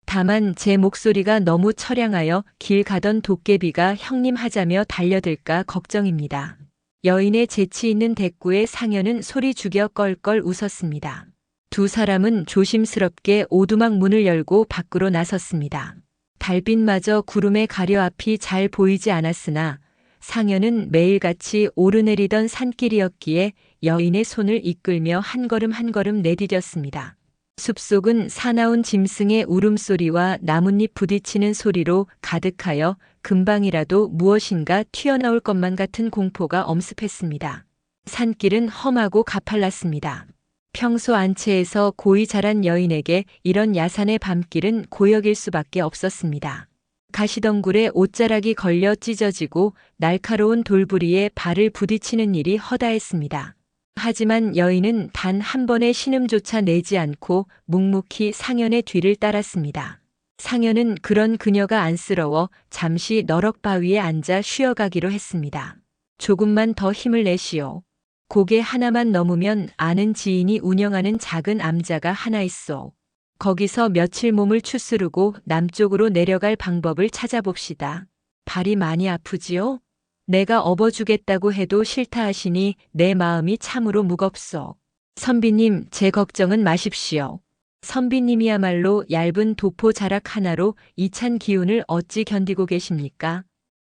다만 제 목소리가 너무 처량하여 길 가던 도깨비가 형님 하자며 달려들까 걱정입니다. 여인의 재치 있는 대꾸에 상현은 소리 죽여 껄껄 웃었습니다. 두 사람은 조심스럽게 오두막 문을 열고 밖으로 나섰습니다. 달빛마저 구름에 가려 앞이 잘 보이지 않았으나 상현은 매일같이 오르내리던 산길이었기에 여인의 손을 이끌며 한 걸음 한 걸음 내디뎠습니다. 숲속은 사나운 짐승의 울음소리와 나뭇잎 부딪히는 소리로 가득하여 금방이라도 무엇인가 튀어나올 것만 같은 공포가 엄습했습니다. 산길은 험하고 가팔랐습니다. 평소 안채에서 고이 자란 여인에게 이런 야산의 밤길은 고역일 수밖에 없었습니다. 가시덩굴에 옷자락이 걸려 찢어지고 날카로운 돌부리에 발을 부딪히는 일이 허다했습니다. 하지만 여인은 단 한 번의 신음조차 내지 않고 묵묵히 상현의 뒤를 따랐습니다. 상현은 그런 그녀가 안쓰러워 잠시 너럭 바위에 앉아 쉬어가기로 했습니다. 조금만 더 힘을 내시오. 고개 하나만 넘으면 아는 지인이 운영하는 작은 암자가 하나 있어. 거기서 며칠 몸을 추스르고 남쪽으로 내려갈 방법을 찾아봅시다. 발이 많이 아프지요? 내가 업어주겠다고 해도 싫다 하시니 내 마음이 참으로 무겁소. 선비님, 제 걱정은 마십시오. 선비님이야말로 얇은 도포 자락 하나로 이 찬 기운을 어찌 견디고 계십니까?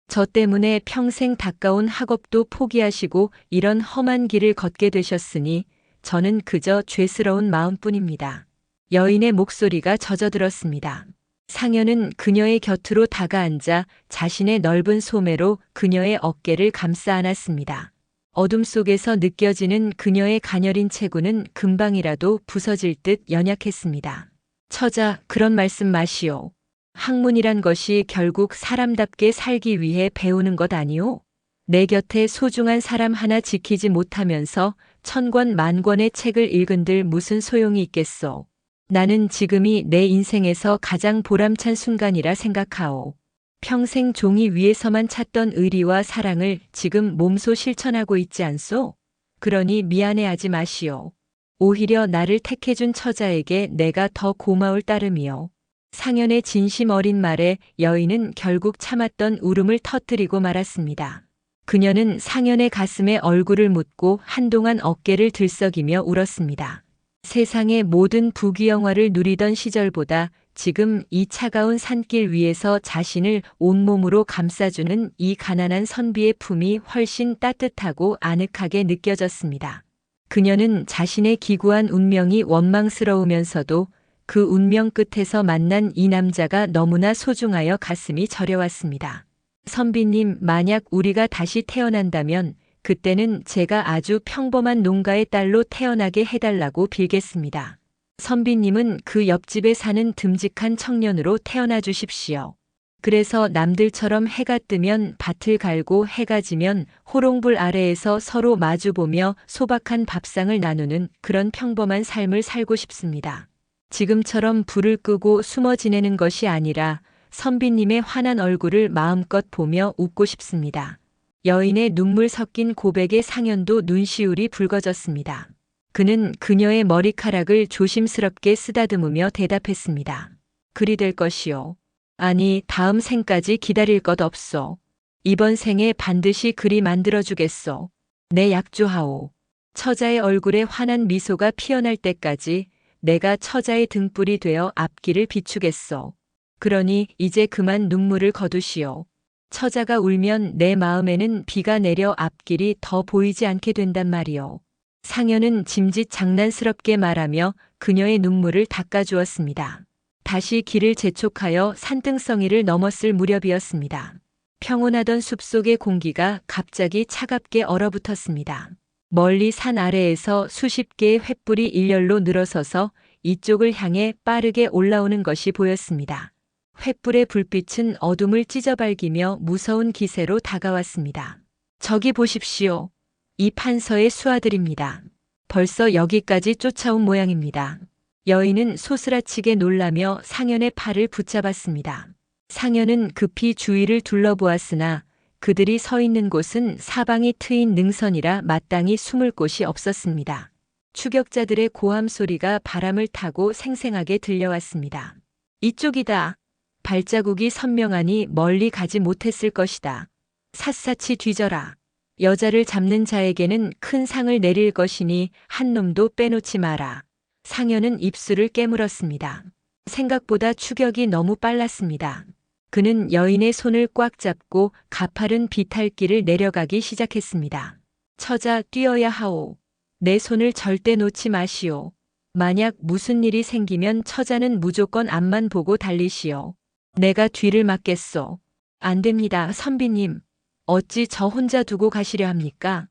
저 때문에 평생 닦아온 학업도 포기하시고 이런 험한 길을 걷게 되셨으니 저는 그저 죄스러운 마음뿐입니다. 여인의 목소리가 젖어들었습니다. 상현은 그녀의 곁으로 다가앉아 자신의 넓은 소매로 그녀의 어깨를 감싸 안았습니다. 어둠 속에서 느껴지는 그녀의 가녀린 체구는 금방이라도 부서질 듯 연약했습니다. 처자, 그런 말씀 마시오. 학문이란 것이 결국 사람답게 살기 위해 배우는 것 아니오? 내 곁에 소중한 사람 하나 지키지 못하면서 천권 만권의 책을 읽은들 무슨 소용이 있겠소. 나는 지금이 내 인생에서 가장 보람찬 순간이라 생각하오. 평생 종이 위에서만 찾던 의리와 사랑을 지금 몸소 실천하고 있지 않소? 그러니 미안해하지 마시오. 오히려 나를 택해준 처자에게 내가 더 고마울 따름이요. 상현의 진심 어린 말에 여인은 결국 참았던 울음을 터뜨리고 말았습니다. 그녀는 상현의 가슴에 얼굴을 묻고 한동안 어깨를 들썩이며 울었습니다. 세상의 모든 부귀영화를 누리던 시절보다 지금 이 차가운 산길 위에서 자신을 온몸으로 감싸주는 이 가난한 선비의 품이 훨씬 따뜻하고 아늑하게 느껴졌습니다. 그녀는 자신의 기구한 운명이 원망스러우면서도 그 운명 끝에서 만난 이 남자가 너무나 소중하여 가슴이 저려왔습니다. 선비님, 만약 우리가 다시 태어난다면 그때는 제가 아주 평범한 농가의 딸로 태어나게 해달라고 빌겠습니다. 선비님은 그 옆집에 사는 듬직한 청년으로 태어나 주십시오. 그래서 남들처럼 해가 뜨면 밭을 갈고 해가 지면 호롱불 아래에서 서로 마주보며 소박한 밥상을 나누는 그런 평범한 삶을 살고 싶습니다. 지금처럼 불을 끄고 숨어 지내는 것이 아니라 선비님의 환한 얼굴을 마음껏 보며 웃고 싶습니다. 여인의 눈물 섞인 고백에 상현도 눈시울이 붉어졌습니다. 그는 그녀의 머리카락을 조심스럽게 쓰다듬으며 대답했습니다. 그리 될 것이요. 아니, 다음 생까지 기다릴 것 없소. 이번 생에 반드시 그리 만들어주겠소. 내 약조하오. 처자의 얼굴에 환한 미소가 피어날 때까지 내가 처자의 등불이 되어 앞길을 비추겠소. 그러니 이제 그만 눈물을 거두시오. 처자가 울면 내 마음에는 비가 내려 앞길이 더 보이지 않게 된단 말이오. 상현은 짐짓 장난스럽게 말하며 그녀의 눈물을 닦아주었습니다. 다시 길을 재촉하여 산등성이를 넘었을 무렵이었습니다. 평온하던 숲속의 공기가 갑자기 차갑게 얼어붙었습니다. 멀리 산 아래에서 수십 개의 횃불이 일렬로 늘어서서 이쪽을 향해 빠르게 올라오는 것이 보였습니다. 횃불의 불빛은 어둠을 찢어발기며 무서운 기세로 다가왔습니다. 저기 보십시오. 이 판서의 수하들입니다. 벌써 여기까지 쫓아온 모양입니다. 여인은 소스라치게 놀라며 상현의 팔을 붙잡았습니다. 상현은 급히 주위를 둘러보았으나 그들이 서 있는 곳은 사방이 트인 능선이라 마땅히 숨을 곳이 없었습니다. 추격자들의 고함 소리가 바람을 타고 생생하게 들려왔습니다. 이쪽이다. 발자국이 선명하니 멀리 가지 못했을 것이다. 샅샅이 뒤져라. 여자를 잡는 자에게는 큰 상을 내릴 것이니 한 놈도 빼놓지 마라. 상현은 입술을 깨물었습니다. 생각보다 추격이 너무 빨랐습니다. 그는 여인의 손을 꽉 잡고 가파른 비탈길을 내려가기 시작했습니다. 처자 뛰어야 하오. 내 손을 절대 놓지 마시오. 만약 무슨 일이 생기면 처자는 무조건 앞만 보고 달리시오. 내가 뒤를 막겠소. 안 됩니다, 선비님. 어찌 저 혼자 두고 가시려 합니까?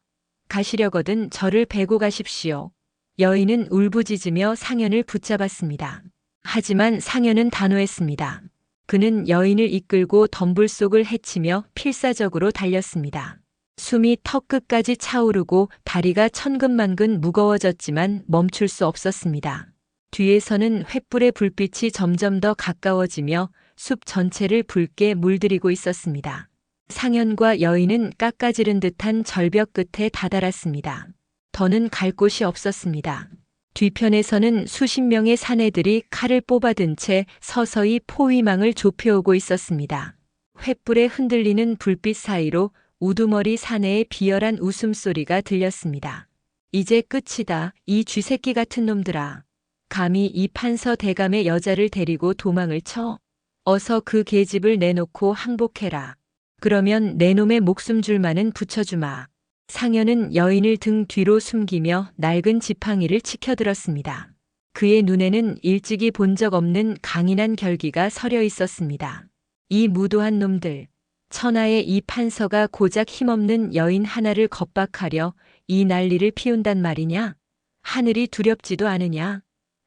가시려거든 저를 베고 가십시오. 여인은 울부짖으며 상현을 붙잡았습니다. 하지만 상현은 단호했습니다. 그는 여인을 이끌고 덤불 속을 헤치며 필사적으로 달렸습니다. 숨이 턱끝까지 차오르고 다리가 천근만근 무거워졌지만 멈출 수 없었습니다. 뒤에서는 횃불의 불빛이 점점 더 가까워지며 숲 전체를 붉게 물들이고 있었습니다. 상현과 여인은 깎아지른 듯한 절벽 끝에 다다랐습니다. 더는 갈 곳이 없었습니다. 뒤편에서는 수십 명의 사내들이 칼을 뽑아든 채 서서히 포위망을 좁혀오고 있었습니다. 횃불에 흔들리는 불빛 사이로 우두머리 사내의 비열한 웃음소리가 들렸습니다. 이제 끝이다, 이 쥐새끼 같은 놈들아. 감히 이 판서 대감의 여자를 데리고 도망을 쳐? 어서 그 계집을 내놓고 항복해라. 그러면 내 놈의 목숨 줄만은 붙여주마. 상현은 여인을 등 뒤로 숨기며 낡은 지팡이를 치켜들었습니다. 그의 눈에는 일찍이 본 적 없는 강인한 결기가 서려 있었습니다. 이 무도한 놈들, 천하의 이 판서가 고작 힘없는 여인 하나를 겁박하려 이 난리를 피운단 말이냐? 하늘이 두렵지도 않으냐?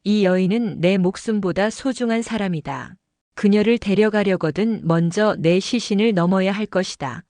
이 여인은 내 목숨보다 소중한 사람이다. 그녀를 데려가려거든 먼저 내 시신을 넘어야 할 것이다.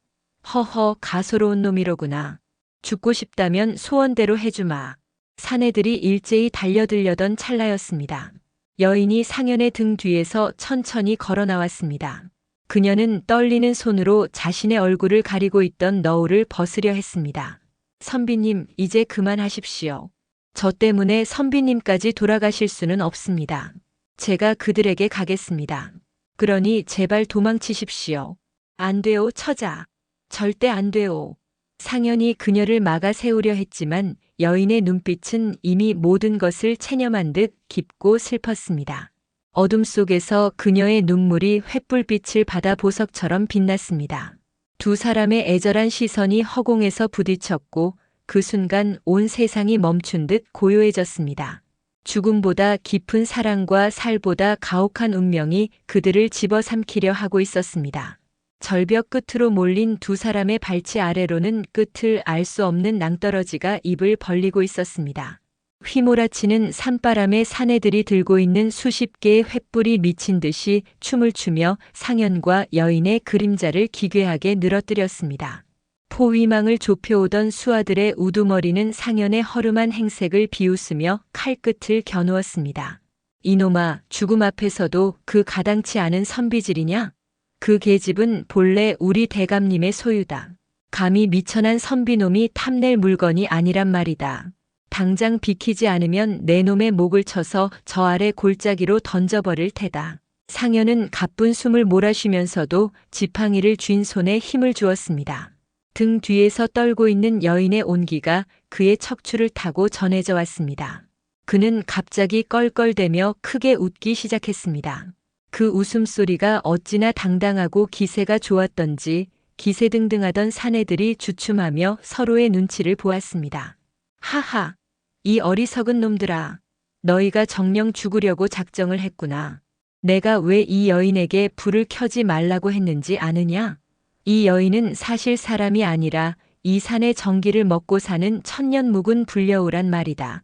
허허, 가소로운 놈이로구나. 죽고 싶다면 소원대로 해주마. 사내들이 일제히 달려들려던 찰나였습니다. 여인이 상현의 등 뒤에서 천천히 걸어 나왔습니다. 그녀는 떨리는 손으로 자신의 얼굴을 가리고 있던 너울을 벗으려 했습니다. 선비님, 이제 그만하십시오. 저 때문에 선비님까지 돌아가실 수는 없습니다. 제가 그들에게 가겠습니다. 그러니 제발 도망치십시오. 안 돼요, 처자. 절대 안 돼요. 상현이 그녀를 막아 세우려 했지만 여인의 눈빛은 이미 모든 것을 체념한 듯 깊고 슬펐습니다. 어둠 속에서 그녀의 눈물이 횃불빛을 받아 보석처럼 빛났습니다. 두 사람의 애절한 시선이 허공에서 부딪혔고 그 순간 온 세상이 멈춘 듯 고요해졌습니다. 죽음보다 깊은 사랑과 살보다 가혹한 운명이 그들을 집어삼키려 하고 있었습니다. 절벽 끝으로 몰린 두 사람의 발치 아래로는 끝을 알 수 없는 낭떠러지가 입을 벌리고 있었습니다. 휘몰아치는 산바람에 사내들이 들고 있는 수십 개의 횃불이 미친 듯이 춤을 추며 상현과 여인의 그림자를 기괴하게 늘어뜨렸습니다. 포위망을 좁혀오던 수하들의 우두머리는 상현의 허름한 행색을 비웃으며 칼끝을 겨누었습니다. 이놈아, 죽음 앞에서도 그 가당치 않은 선비질이냐? 그 계집은 본래 우리 대감님의 소유다. 감히 미천한 선비놈이 탐낼 물건이 아니란 말이다. 당장 비키지 않으면 내 놈의 목을 쳐서 저 아래 골짜기로 던져버릴 테다. 상현은 가쁜 숨을 몰아쉬면서도 지팡이를 쥔 손에 힘을 주었습니다. 등 뒤에서 떨고 있는 여인의 온기가 그의 척추를 타고 전해져 왔습니다. 그는 갑자기 껄껄대며 크게 웃기 시작했습니다. 그 웃음소리가 어찌나 당당하고 기세가 좋았던지 기세등등하던 사내들이 주춤하며 서로의 눈치를 보았습니다. 하하, 이 어리석은 놈들아. 너희가 정녕 죽으려고 작정을 했구나. 내가 왜 이 여인에게 불을 켜지 말라고 했는지 아느냐? 이 여인은 사실 사람이 아니라 이 산의 전기를 먹고 사는 천년 묵은 불려우란 말이다.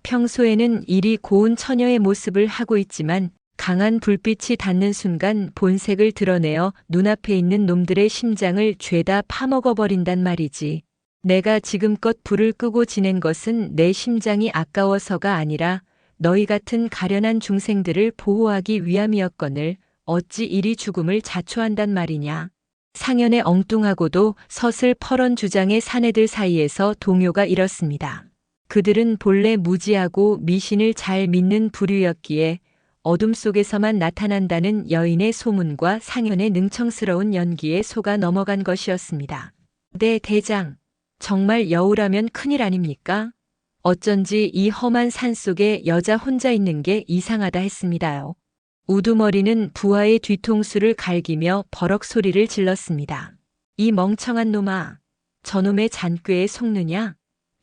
평소에는 이리 고운 처녀의 모습을 하고 있지만 강한 불빛이 닿는 순간 본색을 드러내어 눈앞에 있는 놈들의 심장을 죄다 파먹어버린단 말이지. 내가 지금껏 불을 끄고 지낸 것은 내 심장이 아까워서가 아니라 너희 같은 가련한 중생들을 보호하기 위함이었거늘 어찌 이리 죽음을 자초한단 말이냐. 상현의 엉뚱하고도 서슬퍼런 주장의 사내들 사이에서 동요가 일었습니다. 그들은 본래 무지하고 미신을 잘 믿는 부류였기에 어둠 속에서만 나타난다는 여인의 소문과 상현의 능청스러운 연기에 속아 넘어간 것이었습니다. 네, 대장. 정말 여우라면 큰일 아닙니까? 어쩐지 이 험한 산속에 여자 혼자 있는 게 이상하다 했습니다요. 우두머리는 부하의 뒤통수를 갈기며 버럭 소리를 질렀습니다. 이 멍청한 놈아, 저놈의 잔꾀에 속느냐?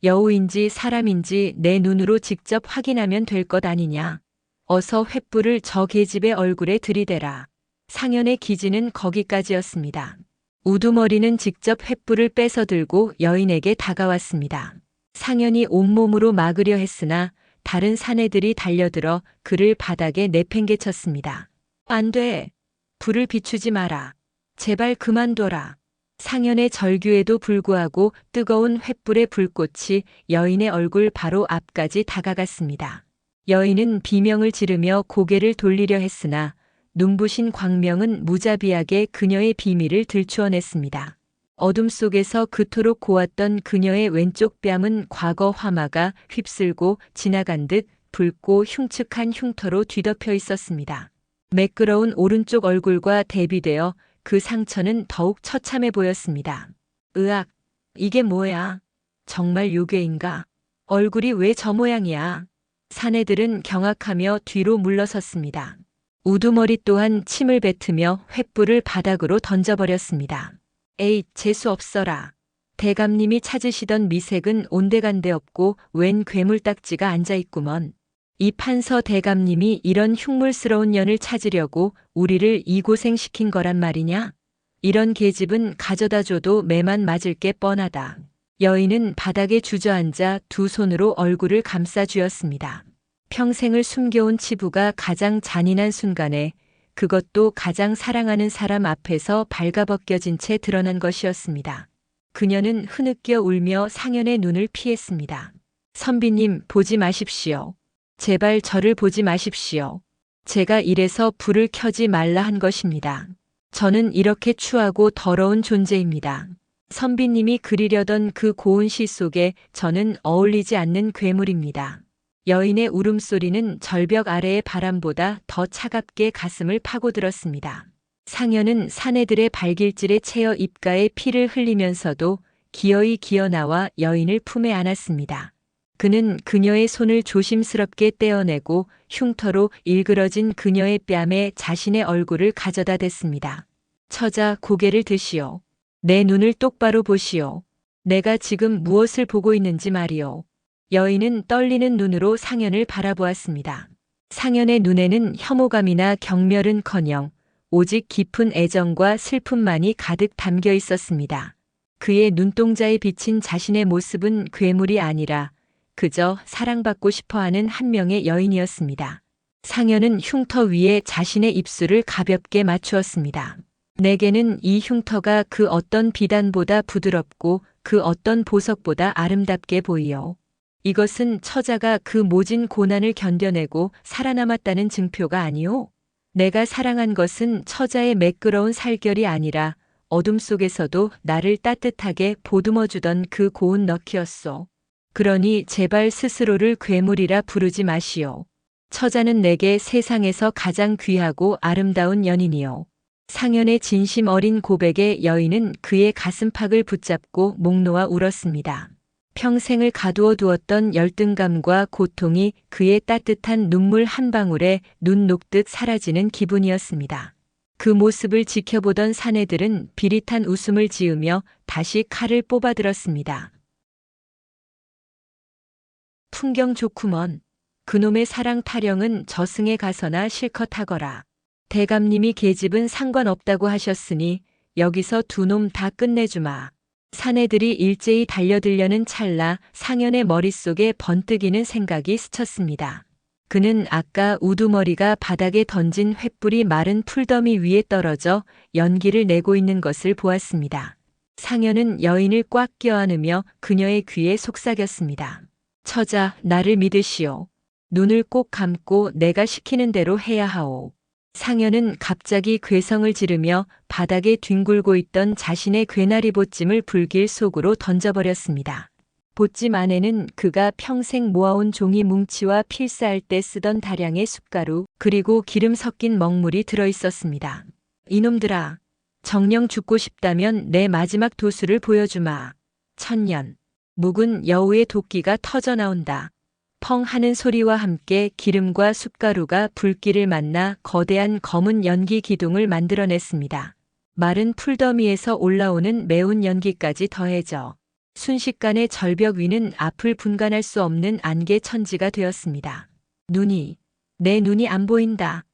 여우인지 사람인지 내 눈으로 직접 확인하면 될 것 아니냐. 어서 횃불을 저 계집의 얼굴에 들이대라. 상현의 기지는 거기까지였습니다. 우두머리는 직접 횃불을 뺏어 들고 여인에게 다가왔습니다. 상현이 온몸으로 막으려 했으나 다른 사내들이 달려들어 그를 바닥에 내팽개쳤습니다. 안 돼. 불을 비추지 마라. 제발 그만둬라. 상현의 절규에도 불구하고 뜨거운 횃불의 불꽃이 여인의 얼굴 바로 앞까지 다가갔습니다. 여인은 비명을 지르며 고개를 돌리려 했으나 눈부신 광명은 무자비하게 그녀의 비밀을 들추어냈습니다. 어둠 속에서 그토록 고왔던 그녀의 왼쪽 뺨은 과거 화마가 휩쓸고 지나간 듯 붉고 흉측한 흉터로 뒤덮여 있었습니다. 매끄러운 오른쪽 얼굴과 대비되어 그 상처는 더욱 처참해 보였습니다. 으악, 이게 뭐야? 정말 요괴인가? 얼굴이 왜 저 모양이야? 사내들은 경악하며 뒤로 물러섰습니다. 우두머리 또한 침을 뱉으며 횃불을 바닥으로 던져버렸습니다. 에이, 재수 없어라. 대감님이 찾으시던 미색은 온데간데 없고 웬 괴물딱지가 앉아있구먼. 이 판서 대감님이 이런 흉물스러운 년을 찾으려고 우리를 이 고생시킨 거란 말이냐? 이런 계집은 가져다 줘도 매만 맞을 게 뻔하다. 여인은 바닥에 주저앉아 두 손으로 얼굴을 감싸 쥐었습니다. 평생을 숨겨온 치부가 가장 잔인한 순간에 그것도 가장 사랑하는 사람 앞에서 발가벗겨진 채 드러난 것이었습니다. 그녀는 흐느껴 울며 상현의 눈을 피했습니다. 선비님, 보지 마십시오. 제발 저를 보지 마십시오. 제가 이래서 불을 켜지 말라 한 것입니다. 저는 이렇게 추하고 더러운 존재입니다. 선비님이 그리려던 그 고운 시 속에 저는 어울리지 않는 괴물입니다. 여인의 울음소리는 절벽 아래의 바람보다 더 차갑게 가슴을 파고들었습니다. 상현은 사내들의 발길질에 채여 입가에 피를 흘리면서도 기어이 기어나와 여인을 품에 안았습니다. 그는 그녀의 손을 조심스럽게 떼어내고 흉터로 일그러진 그녀의 뺨에 자신의 얼굴을 가져다 댔습니다. 처자, 고개를 드시오. 내 눈을 똑바로 보시오. 내가 지금 무엇을 보고 있는지 말이오. 여인은 떨리는 눈으로 상현을 바라보았습니다. 상현의 눈에는 혐오감이나 경멸은커녕 오직 깊은 애정과 슬픔만이 가득 담겨 있었습니다. 그의 눈동자에 비친 자신의 모습은 괴물이 아니라 그저 사랑받고 싶어하는 한 명의 여인이었습니다. 상현은 흉터 위에 자신의 입술을 가볍게 맞추었습니다. 내게는 이 흉터가 그 어떤 비단보다 부드럽고 그 어떤 보석보다 아름답게 보이오. 이것은 처자가 그 모진 고난을 견뎌내고 살아남았다는 증표가 아니오. 내가 사랑한 것은 처자의 매끄러운 살결이 아니라 어둠 속에서도 나를 따뜻하게 보듬어주던 그 고운 너키였소. 그러니 제발 스스로를 괴물이라 부르지 마시오. 처자는 내게 세상에서 가장 귀하고 아름다운 연인이오. 상현의 진심 어린 고백에 여인은 그의 가슴팍을 붙잡고 목 놓아 울었습니다. 평생을 가두어 두었던 열등감과 고통이 그의 따뜻한 눈물 한 방울에 눈 녹듯 사라지는 기분이었습니다. 그 모습을 지켜보던 사내들은 비릿한 웃음을 지으며 다시 칼을 뽑아들었습니다. 풍경 좋구먼. 그놈의 사랑 타령은 저승에 가서나 실컷 하거라. 대감님이 계집은 상관없다고 하셨으니 여기서 두 놈 다 끝내주마. 사내들이 일제히 달려들려는 찰나 상현의 머릿속에 번뜩이는 생각이 스쳤습니다. 그는 아까 우두머리가 바닥에 던진 횃불이 마른 풀더미 위에 떨어져 연기를 내고 있는 것을 보았습니다. 상현은 여인을 꽉 껴안으며 그녀의 귀에 속삭였습니다. 처자, 나를 믿으시오. 눈을 꼭 감고 내가 시키는 대로 해야 하오. 상현은 갑자기 괴성을 지르며 바닥에 뒹굴고 있던 자신의 괴나리 보찜을 불길 속으로 던져버렸습니다. 보찜 안에는 그가 평생 모아온 종이 뭉치와 필사할 때 쓰던 다량의 숟가루 그리고 기름 섞인 먹물이 들어있었습니다. 이놈들아, 정녕 죽고 싶다면 내 마지막 도수를 보여주마. 천년. 묵은 여우의 도끼가 터져 나온다. 펑 하는 소리와 함께 기름과 숟가루가 불길을 만나 거대한 검은 연기 기둥을 만들어냈습니다. 마른 풀더미에서 올라오는 매운 연기까지 더해져 순식간에 절벽 위는 앞을 분간할 수 없는 안개 천지가 되었습니다. 내 눈이 안 보인다.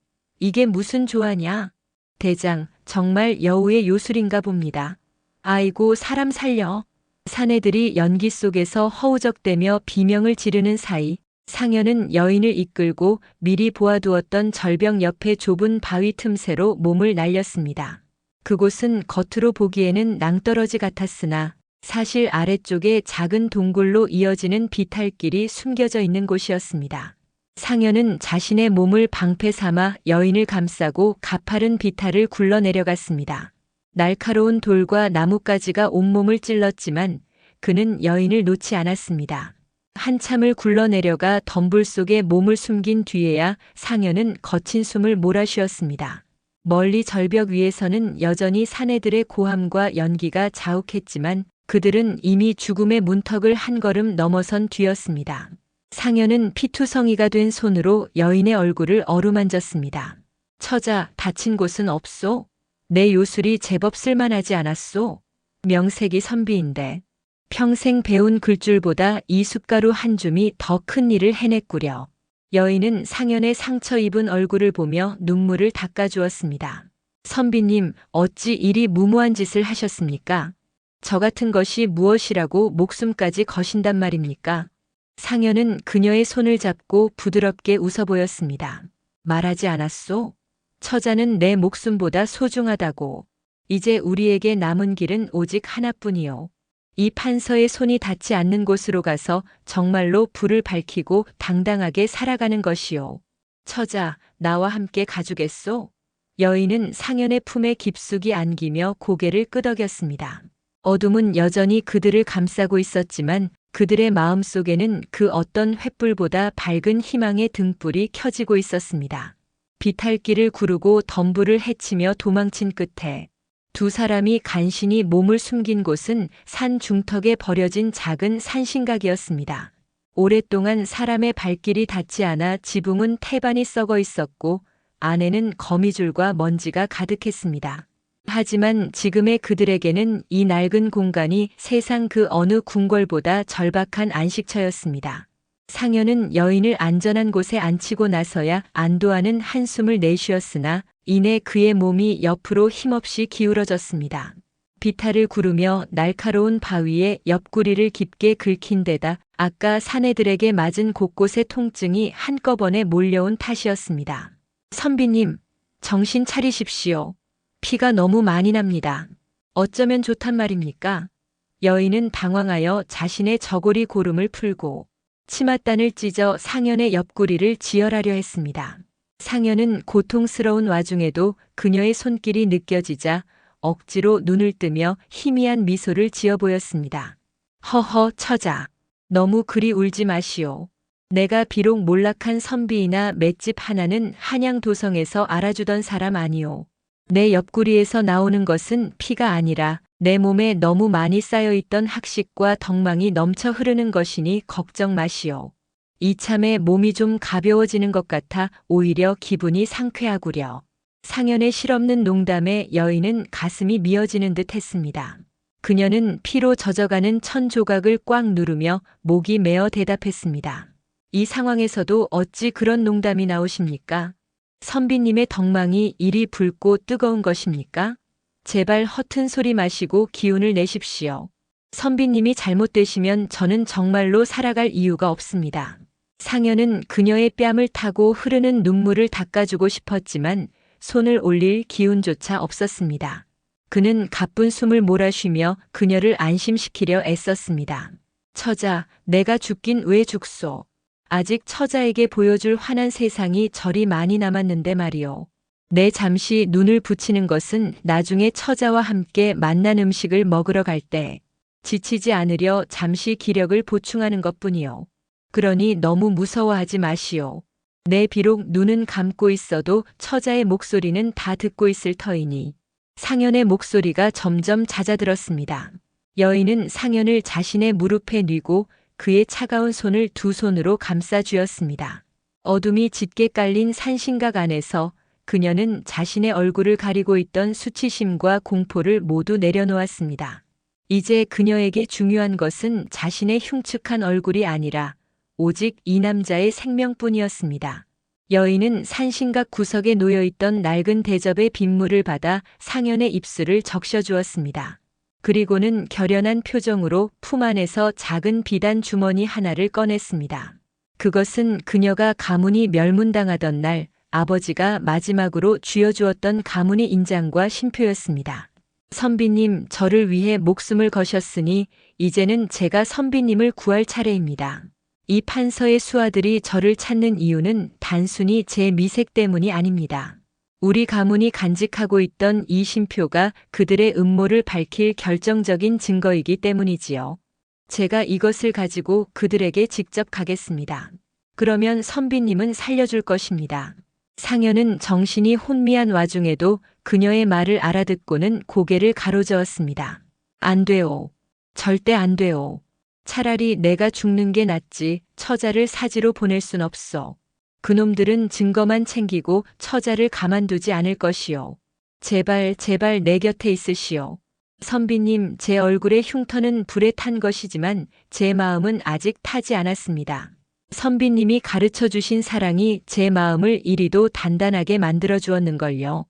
이게 무슨 조화냐? 대장, 정말 여우의 요술인가 봅니다. 아이고, 사람 살려. 사내들이 연기 속에서 허우적대며 비명을 지르는 사이 상현은 여인을 이끌고 미리 보아두었던 절벽 옆의 좁은 바위 틈새로 몸을 날렸습니다. 그곳은 겉으로 보기에는 낭떠러지 같았으나 사실 아래쪽에 작은 동굴로 이어지는 비탈길이 숨겨져 있는 곳이었습니다. 상현은 자신의 몸을 방패 삼아 여인을 감싸고 가파른 비탈을 굴러내려갔습니다. 날카로운 돌과 나뭇가지가 온몸을 찔렀지만 그는 여인을 놓지 않았습니다. 한참을 굴러내려가 덤불 속에 몸을 숨긴 뒤에야 상현은 거친 숨을 몰아쉬었습니다. 멀리 절벽 위에서는 여전히 사내들의 고함과 연기가 자욱했지만 그들은 이미 죽음의 문턱을 한 걸음 넘어선 뒤였습니다. 상현은 피투성이가 된 손으로 여인의 얼굴을 어루만졌습니다. 처자, 다친 곳은 없소? 내 요술이 제법 쓸만하지 않았소? 명색이 선비인데 평생 배운 글줄보다 이 숟가루 한 줌이 더 큰 일을 해냈구려. 여인은 상현의 상처 입은 얼굴을 보며 눈물을 닦아주었습니다. 선비님, 어찌 이리 무모한 짓을 하셨습니까? 저 같은 것이 무엇이라고 목숨까지 거신단 말입니까? 상현은 그녀의 손을 잡고 부드럽게 웃어 보였습니다. 말하지 않았소? 처자는 내 목숨보다 소중하다고. 이제 우리에게 남은 길은 오직 하나뿐이요. 이 판서의 손이 닿지 않는 곳으로 가서 정말로 불을 밝히고 당당하게 살아가는 것이요. 처자, 나와 함께 가주겠소? 여인은 상현의 품에 깊숙이 안기며 고개를 끄덕였습니다. 어둠은 여전히 그들을 감싸고 있었지만 그들의 마음속에는 그 어떤 횃불보다 밝은 희망의 등불이 켜지고 있었습니다. 비탈길을 구르고 덤불을 헤치며 도망친 끝에 두 사람이 간신히 몸을 숨긴 곳은 산 중턱에 버려진 작은 산신각이었습니다. 오랫동안 사람의 발길이 닿지 않아 지붕은 태반이 썩어 있었고 안에는 거미줄과 먼지가 가득했습니다. 하지만 지금의 그들에게는 이 낡은 공간이 세상 그 어느 궁궐보다 절박한 안식처였습니다. 상현은 여인을 안전한 곳에 앉히고 나서야 안도하는 한숨을 내쉬었으나 이내 그의 몸이 옆으로 힘없이 기울어졌습니다. 비탈을 구르며 날카로운 바위에 옆구리를 깊게 긁힌 데다 아까 사내들에게 맞은 곳곳의 통증이 한꺼번에 몰려온 탓이었습니다. 선비님, 정신 차리십시오. 피가 너무 많이 납니다. 어쩌면 좋단 말입니까? 여인은 당황하여 자신의 저고리 고름을 풀고 치맛단을 찢어 상현의 옆구리를 지혈하려 했습니다. 상현은 고통스러운 와중에도 그녀의 손길이 느껴지자 억지로 눈을 뜨며 희미한 미소를 지어 보였습니다. 허허, 처자. 너무 그리 울지 마시오. 내가 비록 몰락한 선비이나 맷집 하나는 한양도성에서 알아주던 사람 아니오. 내 옆구리에서 나오는 것은 피가 아니라 내 몸에 너무 많이 쌓여있던 학식과 덕망이 넘쳐 흐르는 것이니 걱정 마시오. 이참에 몸이 좀 가벼워지는 것 같아 오히려 기분이 상쾌하구려. 상현의 실없는 농담에 여인은 가슴이 미어지는 듯 했습니다. 그녀는 피로 젖어가는 천 조각을 꽉 누르며 목이 메어 대답했습니다. 이 상황에서도 어찌 그런 농담이 나오십니까? 선비님의 덕망이 이리 붉고 뜨거운 것입니까? 제발 허튼 소리 마시고 기운을 내십시오. 선비님이 잘못되시면 저는 정말로 살아갈 이유가 없습니다. 상현은 그녀의 뺨을 타고 흐르는 눈물을 닦아주고 싶었지만 손을 올릴 기운조차 없었습니다. 그는 가쁜 숨을 몰아쉬며 그녀를 안심시키려 애썼습니다. 처자, 내가 죽긴 왜 죽소. 아직 처자에게 보여줄 환한 세상이 저리 많이 남았는데 말이오. 내 잠시 눈을 붙이는 것은 나중에 처자와 함께 만난 음식을 먹으러 갈 때 지치지 않으려 잠시 기력을 보충하는 것뿐이오. 그러니 너무 무서워하지 마시오. 내 비록 눈은 감고 있어도 처자의 목소리는 다 듣고 있을 터이니. 상현의 목소리가 점점 잦아들었습니다. 여인은 상현을 자신의 무릎에 뉘고 그의 차가운 손을 두 손으로 감싸 쥐었습니다. 어둠이 짙게 깔린 산신각 안에서 그녀는 자신의 얼굴을 가리고 있던 수치심과 공포를 모두 내려놓았습니다. 이제 그녀에게 중요한 것은 자신의 흉측한 얼굴이 아니라 오직 이 남자의 생명뿐이었습니다. 여인은 산신각 구석에 놓여있던 낡은 대접의 빗물을 받아 상현의 입술을 적셔주었습니다. 그리고는 결연한 표정으로 품 안에서 작은 비단 주머니 하나를 꺼냈습니다. 그것은 그녀가 가문이 멸문당하던 날 아버지가 마지막으로 쥐어주었던 가문의 인장과 신표였습니다. 선비님, 저를 위해 목숨을 거셨으니 이제는 제가 선비님을 구할 차례입니다. 이 판서의 수하들이 저를 찾는 이유는 단순히 제 미색 때문이 아닙니다. 우리 가문이 간직하고 있던 이 신표가 그들의 음모를 밝힐 결정적인 증거이기 때문이지요. 제가 이것을 가지고 그들에게 직접 가겠습니다. 그러면 선비님은 살려줄 것입니다. 상현은 정신이 혼미한 와중에도 그녀의 말을 알아듣고는 고개를 가로저었습니다. 안 돼요. 절대 안 돼요. 차라리 내가 죽는 게 낫지 처자를 사지로 보낼 순 없어. 그놈들은 증거만 챙기고 처자를 가만두지 않을 것이요. 제발 제발 내 곁에 있으시오. 선비님, 제 얼굴의 흉터는 불에 탄 것이지만 제 마음은 아직 타지 않았습니다. 선비님이 가르쳐 주신 사랑이 제 마음을 이리도 단단하게 만들어 주었는걸요.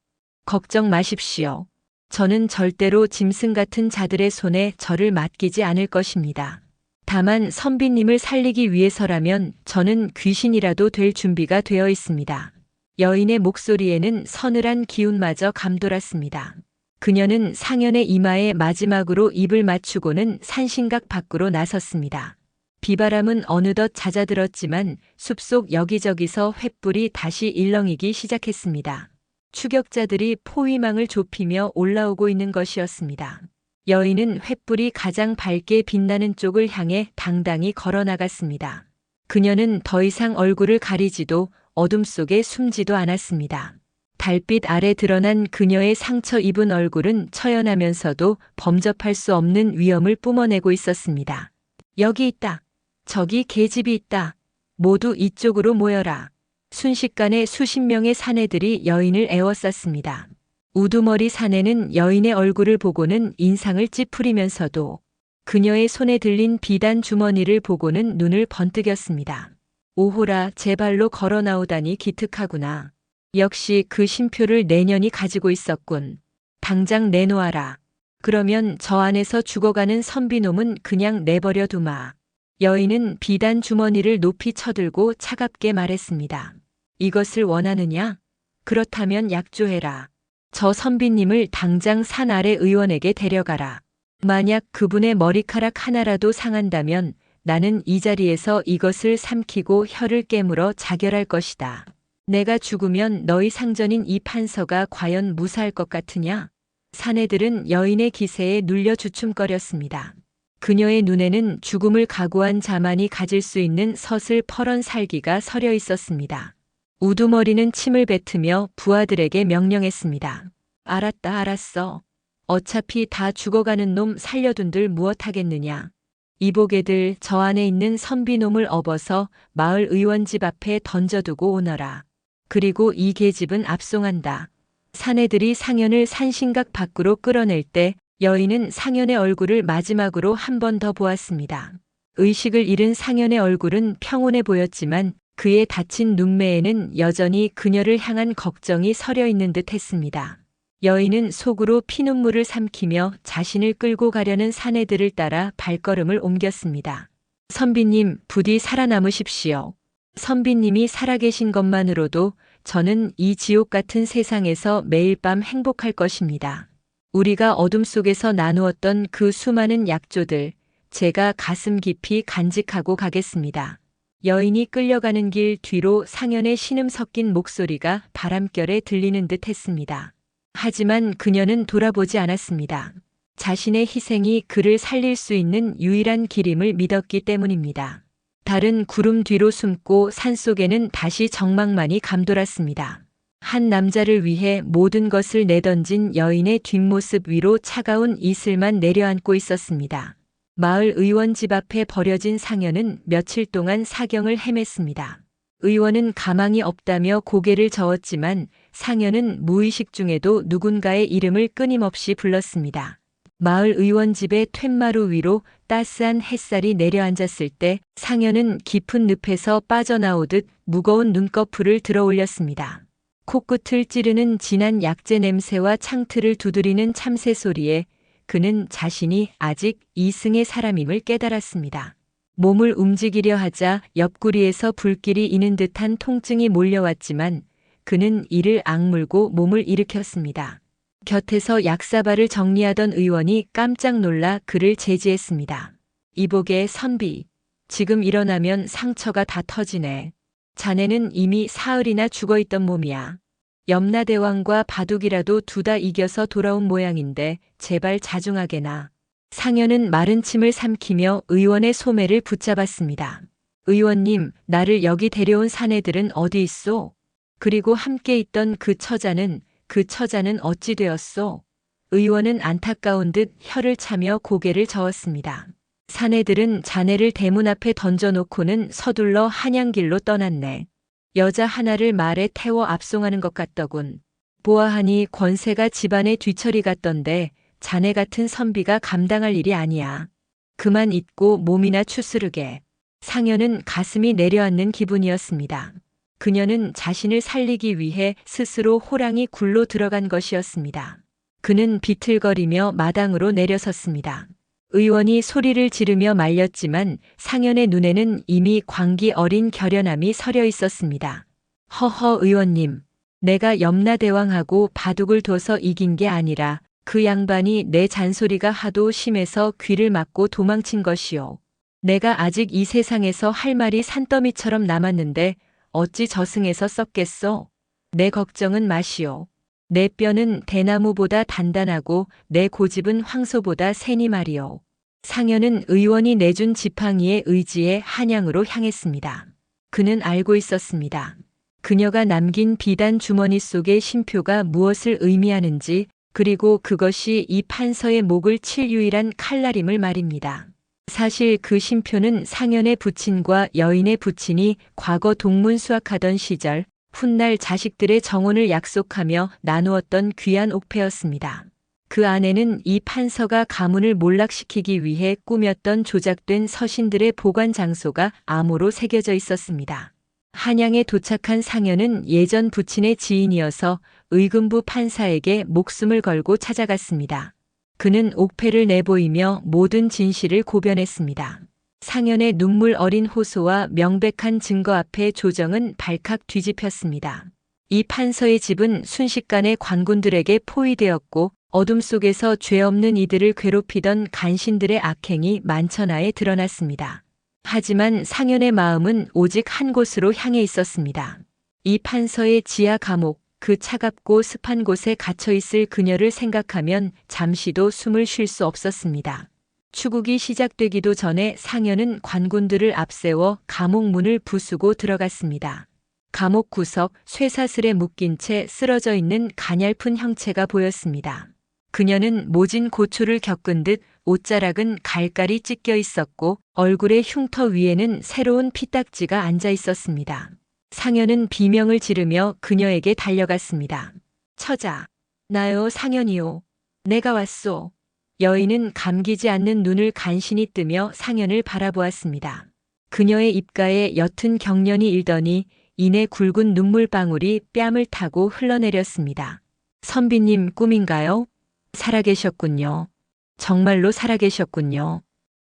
걱정 마십시오. 저는 절대로 짐승 같은 자들의 손에 저를 맡기지 않을 것입니다. 다만 선비님을 살리기 위해서라면 저는 귀신이라도 될 준비가 되어 있습니다. 여인의 목소리에는 서늘한 기운마저 감돌았습니다. 그녀는 상현의 이마에 마지막으로 입을 맞추고는 산신각 밖으로 나섰습니다. 비바람은 어느덧 잦아들었지만 숲속 여기저기서 횃불이 다시 일렁이기 시작했습니다. 추격자들이 포위망을 좁히며 올라오고 있는 것이었습니다. 여인은 횃불이 가장 밝게 빛나는 쪽을 향해 당당히 걸어 나갔습니다. 그녀는 더 이상 얼굴을 가리지도 어둠 속에 숨지도 않았습니다. 달빛 아래 드러난 그녀의 상처 입은 얼굴은 처연하면서도 범접할 수 없는 위험을 뿜어내고 있었습니다. 여기 있다. 저기 계집이 있다. 모두 이쪽으로 모여라. 순식간에 수십 명의 사내들이 여인을 에워쌌습니다. 우두머리 사내는 여인의 얼굴을 보고는 인상을 찌푸리면서도 그녀의 손에 들린 비단 주머니를 보고는 눈을 번뜩였습니다. 오호라, 제 발로 걸어 나오다니 기특하구나. 역시 그 신표를 내년이 가지고 있었군. 당장 내놓아라. 그러면 저 안에서 죽어가는 선비놈은 그냥 내버려 두마. 여인은 비단 주머니를 높이 쳐들고 차갑게 말했습니다. 이것을 원하느냐? 그렇다면 약조해라. 저 선비님을 당장 산 아래 의원에게 데려가라. 만약 그분의 머리카락 하나라도 상한다면 나는 이 자리에서 이것을 삼키고 혀를 깨물어 자결할 것이다. 내가 죽으면 너희 상전인 이 판서가 과연 무사할 것 같으냐? 사내들은 여인의 기세에 눌려 주춤거렸습니다. 그녀의 눈에는 죽음을 각오한 자만이 가질 수 있는 서슬퍼런 살기가 서려 있었습니다. 우두머리는 침을 뱉으며 부하들에게 명령했습니다. 알았다, 알았어. 어차피 다 죽어가는 놈 살려둔들 무엇하겠느냐. 이보게들 저 안에 있는 선비놈을 업어서 마을 의원 집 앞에 던져두고 오너라. 그리고 이 계집은 압송한다. 사내들이 상현을 산신각 밖으로 끌어낼 때 여인은 상현의 얼굴을 마지막으로 한 번 더 보았습니다. 의식을 잃은 상현의 얼굴은 평온해 보였지만 그의 다친 눈매에는 여전히 그녀를 향한 걱정이 서려 있는 듯 했습니다. 여인은 속으로 피눈물을 삼키며 자신을 끌고 가려는 사내들을 따라 발걸음을 옮겼습니다. 선비님, 부디 살아남으십시오. 선비님이 살아계신 것만으로도 저는 이 지옥 같은 세상에서 매일 밤 행복할 것입니다. 우리가 어둠 속에서 나누었던 그 수많은 약조들, 제가 가슴 깊이 간직하고 가겠습니다. 여인이 끌려가는 길 뒤로 상현의 신음 섞인 목소리가 바람결에 들리는 듯 했습니다. 하지만 그녀는 돌아보지 않았습니다. 자신의 희생이 그를 살릴 수 있는 유일한 길임을 믿었기 때문입니다. 달은 구름 뒤로 숨고 산속에는 다시 정막만이 감돌았습니다. 한 남자를 위해 모든 것을 내던진 여인의 뒷모습 위로 차가운 이슬만 내려앉고 있었습니다. 마을 의원 집 앞에 버려진 상현은 며칠 동안 사경을 헤맸습니다. 의원은 가망이 없다며 고개를 저었지만 상현은 무의식 중에도 누군가의 이름을 끊임없이 불렀습니다. 마을 의원 집의 툇마루 위로 따스한 햇살이 내려앉았을 때 상현은 깊은 늪에서 빠져나오듯 무거운 눈꺼풀을 들어 올렸습니다. 코끝을 찌르는 진한 약재 냄새와 창틀을 두드리는 참새 소리에 그는 자신이 아직 이승의 사람임을 깨달았습니다. 몸을 움직이려 하자 옆구리에서 불길이 이는 듯한 통증이 몰려왔지만 그는 이를 악물고 몸을 일으켰습니다. 곁에서 약사발을 정리하던 의원이 깜짝 놀라 그를 제지했습니다. 이보게 선비, 지금 일어나면 상처가 다 터지네. 자네는 이미 사흘이나 죽어있던 몸이야. 염라대왕과 바둑이라도 두다 이겨서 돌아온 모양인데 제발 자중하게나. 상현은 마른 침을 삼키며 의원의 소매를 붙잡았습니다. 의원님, 나를 여기 데려온 사내들은 어디 있소? 그리고 함께 있던 그 처자는 어찌 되었소? 의원은 안타까운 듯 혀를 차며 고개를 저었습니다. 사내들은 자네를 대문 앞에 던져놓고는 서둘러 한양길로 떠났네. 여자 하나를 말에 태워 압송하는 것 같더군. 보아하니 권세가 집안에 뒤처리 갔던데 자네 같은 선비가 감당할 일이 아니야. 그만 잊고 몸이나 추스르게. 상현은 가슴이 내려앉는 기분이었습니다. 그녀는 자신을 살리기 위해 스스로 호랑이 굴로 들어간 것이었습니다. 그는 비틀거리며 마당으로 내려섰습니다. 의원이 소리를 지르며 말렸지만 상현의 눈에는 이미 광기 어린 결연함이 서려 있었습니다. 허허 의원님, 내가 염라대왕하고 바둑을 둬서 이긴 게 아니라 그 양반이 내 잔소리가 하도 심해서 귀를 막고 도망친 것이오. 내가 아직 이 세상에서 할 말이 산더미처럼 남았는데 어찌 저승에서 썩겠소? 내 걱정은 마시오. 내 뼈는 대나무보다 단단하고 내 고집은 황소보다 세니 말이오. 상현은 의원이 내준 지팡이의 의지에 한양으로 향했습니다. 그는 알고 있었습니다. 그녀가 남긴 비단 주머니 속의 신표가 무엇을 의미하는지, 그리고 그것이 이 판서의 목을 칠 유일한 칼날임을 말입니다. 사실 그 신표는 상현의 부친과 여인의 부친이 과거 동문 수학하던 시절 훗날 자식들의 정혼을 약속하며 나누었던 귀한 옥패였습니다. 그 안에는 이 판서가 가문을 몰락시키기 위해 꾸몄던 조작된 서신들의 보관 장소가 암호로 새겨져 있었습니다. 한양에 도착한 상현은 예전 부친의 지인이어서 의금부 판사에게 목숨을 걸고 찾아갔습니다. 그는 옥패를 내보이며 모든 진실을 고변했습니다. 상현의 눈물 어린 호소와 명백한 증거 앞에 조정은 발칵 뒤집혔습니다. 이 판서의 집은 순식간에 관군들에게 포위되었고 어둠 속에서 죄 없는 이들을 괴롭히던 간신들의 악행이 만천하에 드러났습니다. 하지만 상현의 마음은 오직 한 곳으로 향해 있었습니다. 이 판서의 지하 감옥, 그 차갑고 습한 곳에 갇혀 있을 그녀를 생각하면 잠시도 숨을 쉴 수 없었습니다. 추국이 시작되기도 전에 상현은 관군들을 앞세워 감옥 문을 부수고 들어갔습니다. 감옥 구석 쇠사슬에 묶인 채 쓰러져 있는 가냘픈 형체가 보였습니다. 그녀는 모진 고초를 겪은 듯 옷자락은 갈갈이 찢겨 있었고 얼굴의 흉터 위에는 새로운 피딱지가 앉아 있었습니다. 상현은 비명을 지르며 그녀에게 달려갔습니다. 처자, 나요 상현이요. 내가 왔소. 여인은 감기지 않는 눈을 간신히 뜨며 상현을 바라보았습니다. 그녀의 입가에 옅은 경련이 일더니 이내 굵은 눈물방울이 뺨을 타고 흘러내렸습니다. 선비님 꿈인가요? 살아계셨군요. 정말로 살아계셨군요.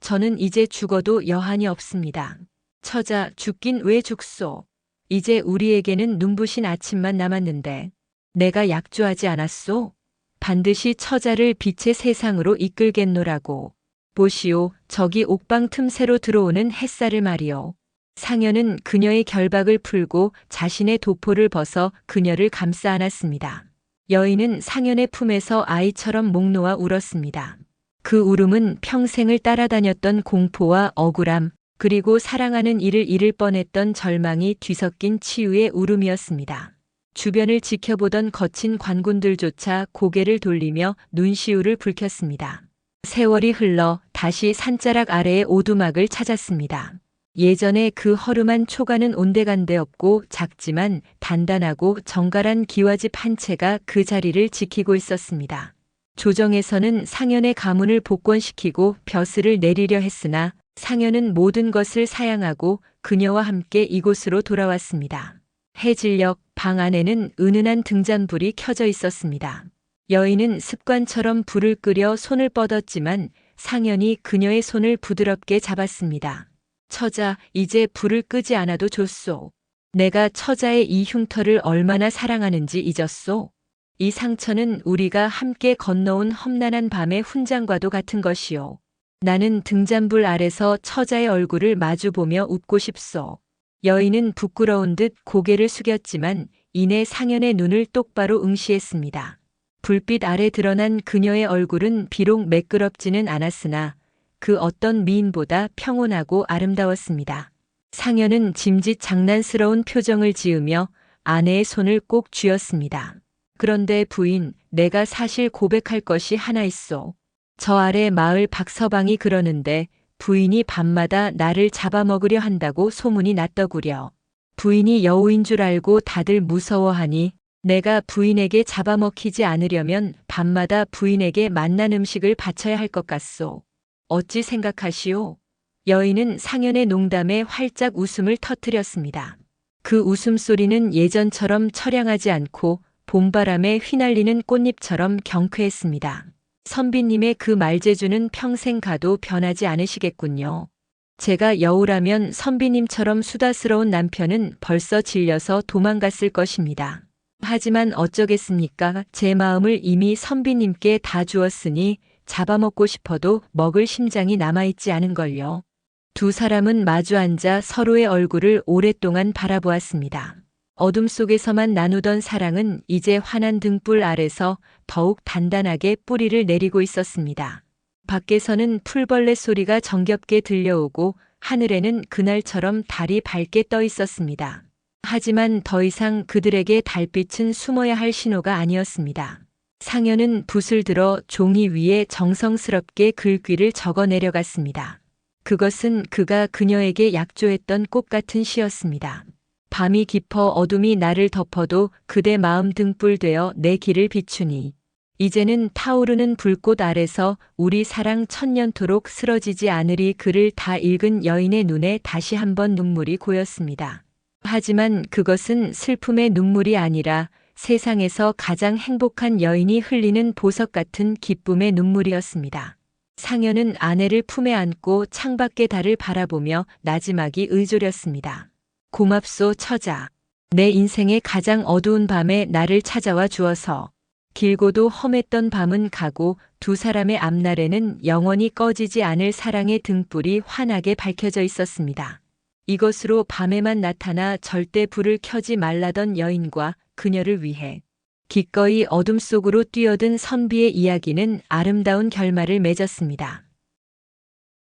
저는 이제 죽어도 여한이 없습니다. 처자, 죽긴 왜 죽소? 이제 우리에게는 눈부신 아침만 남았는데 내가 약조하지 않았소? 반드시 처자를 빛의 세상으로 이끌겠노라고. 보시오, 저기 옥방 틈새로 들어오는 햇살을 말이오. 상현은 그녀의 결박을 풀고 자신의 도포를 벗어 그녀를 감싸 안았습니다. 여인은 상현의 품에서 아이처럼 목 놓아 울었습니다. 그 울음은 평생을 따라다녔던 공포와 억울함, 그리고 사랑하는 이를 잃을 뻔했던 절망이 뒤섞인 치유의 울음이었습니다. 주변을 지켜보던 거친 관군들조차 고개를 돌리며 눈시울을 붉혔습니다. 세월이 흘러 다시 산자락 아래의 오두막을 찾았습니다. 예전에 그 허름한 초가는 온데간데 없고 작지만 단단하고 정갈한 기와집 한 채가 그 자리를 지키고 있었습니다. 조정에서는 상현의 가문을 복권시키고 벼슬을 내리려 했으나 상현은 모든 것을 사양하고 그녀와 함께 이곳으로 돌아왔습니다. 해질녘 방 안에는 은은한 등잔불이 켜져 있었습니다. 여인은 습관처럼 불을 끄려 손을 뻗었지만 상현이 그녀의 손을 부드럽게 잡았습니다. 처자, 이제 불을 끄지 않아도 좋소. 내가 처자의 이 흉터를 얼마나 사랑하는지 잊었소? 이 상처는 우리가 함께 건너온 험난한 밤의 훈장과도 같은 것이오. 나는 등잔불 아래서 처자의 얼굴을 마주보며 웃고 싶소. 여인은 부끄러운 듯 고개를 숙였지만 이내 상현의 눈을 똑바로 응시했습니다. 불빛 아래 드러난 그녀의 얼굴은 비록 매끄럽지는 않았으나 그 어떤 미인보다 평온하고 아름다웠습니다. 상현은 짐짓 장난스러운 표정을 지으며 아내의 손을 꼭 쥐었습니다. 그런데 부인, 내가 사실 고백할 것이 하나 있소. 저 아래 마을 박서방이 그러는데 부인이 밤마다 나를 잡아먹으려 한다고 소문이 났더구려. 부인이 여우인 줄 알고 다들 무서워하니 내가 부인에게 잡아먹히지 않으려면 밤마다 부인에게 맛난 음식을 바쳐야 할 것 같소. 어찌 생각하시오? 여인은 상현의 농담에 활짝 웃음을 터뜨렸습니다. 그 웃음소리는 예전처럼 처량하지 않고 봄바람에 휘날리는 꽃잎처럼 경쾌했습니다. 선비님의 그 말재주는 평생 가도 변하지 않으시겠군요. 제가 여우라면 선비님처럼 수다스러운 남편은 벌써 질려서 도망갔을 것입니다. 하지만 어쩌겠습니까? 제 마음을 이미 선비님께 다 주었으니 잡아먹고 싶어도 먹을 심장이 남아있지 않은걸요. 두 사람은 마주 앉아 서로의 얼굴을 오랫동안 바라보았습니다. 어둠 속에서만 나누던 사랑은 이제 환한 등불 아래서 더욱 단단하게 뿌리를 내리고 있었습니다. 밖에서는 풀벌레 소리가 정겹게 들려오고 하늘에는 그날처럼 달이 밝게 떠 있었습니다. 하지만 더 이상 그들에게 달빛은 숨어야 할 신호가 아니었습니다. 상현은 붓을 들어 종이 위에 정성스럽게 글귀를 적어 내려갔습니다. 그것은 그가 그녀에게 약조했던 꽃 같은 시였습니다. 밤이 깊어 어둠이 나를 덮어도 그대 마음 등불 되어 내 길을 비추니 이제는 타오르는 불꽃 아래서 우리 사랑 천년토록 쓰러지지 않으리. 글을 다 읽은 여인의 눈에 다시 한번 눈물이 고였습니다. 하지만 그것은 슬픔의 눈물이 아니라 세상에서 가장 행복한 여인이 흘리는 보석 같은 기쁨의 눈물이었습니다. 상현은 아내를 품에 안고 창밖의 달을 바라보며 나지막이 의졸였습니다. 고맙소 처자. 내 인생의 가장 어두운 밤에 나를 찾아와 주어서. 길고도 험했던 밤은 가고 두 사람의 앞날에는 영원히 꺼지지 않을 사랑의 등불이 환하게 밝혀져 있었습니다. 이것으로 밤에만 나타나 절대 불을 켜지 말라던 여인과 그녀를 위해 기꺼이 어둠 속으로 뛰어든 선비의 이야기는 아름다운 결말을 맺었습니다.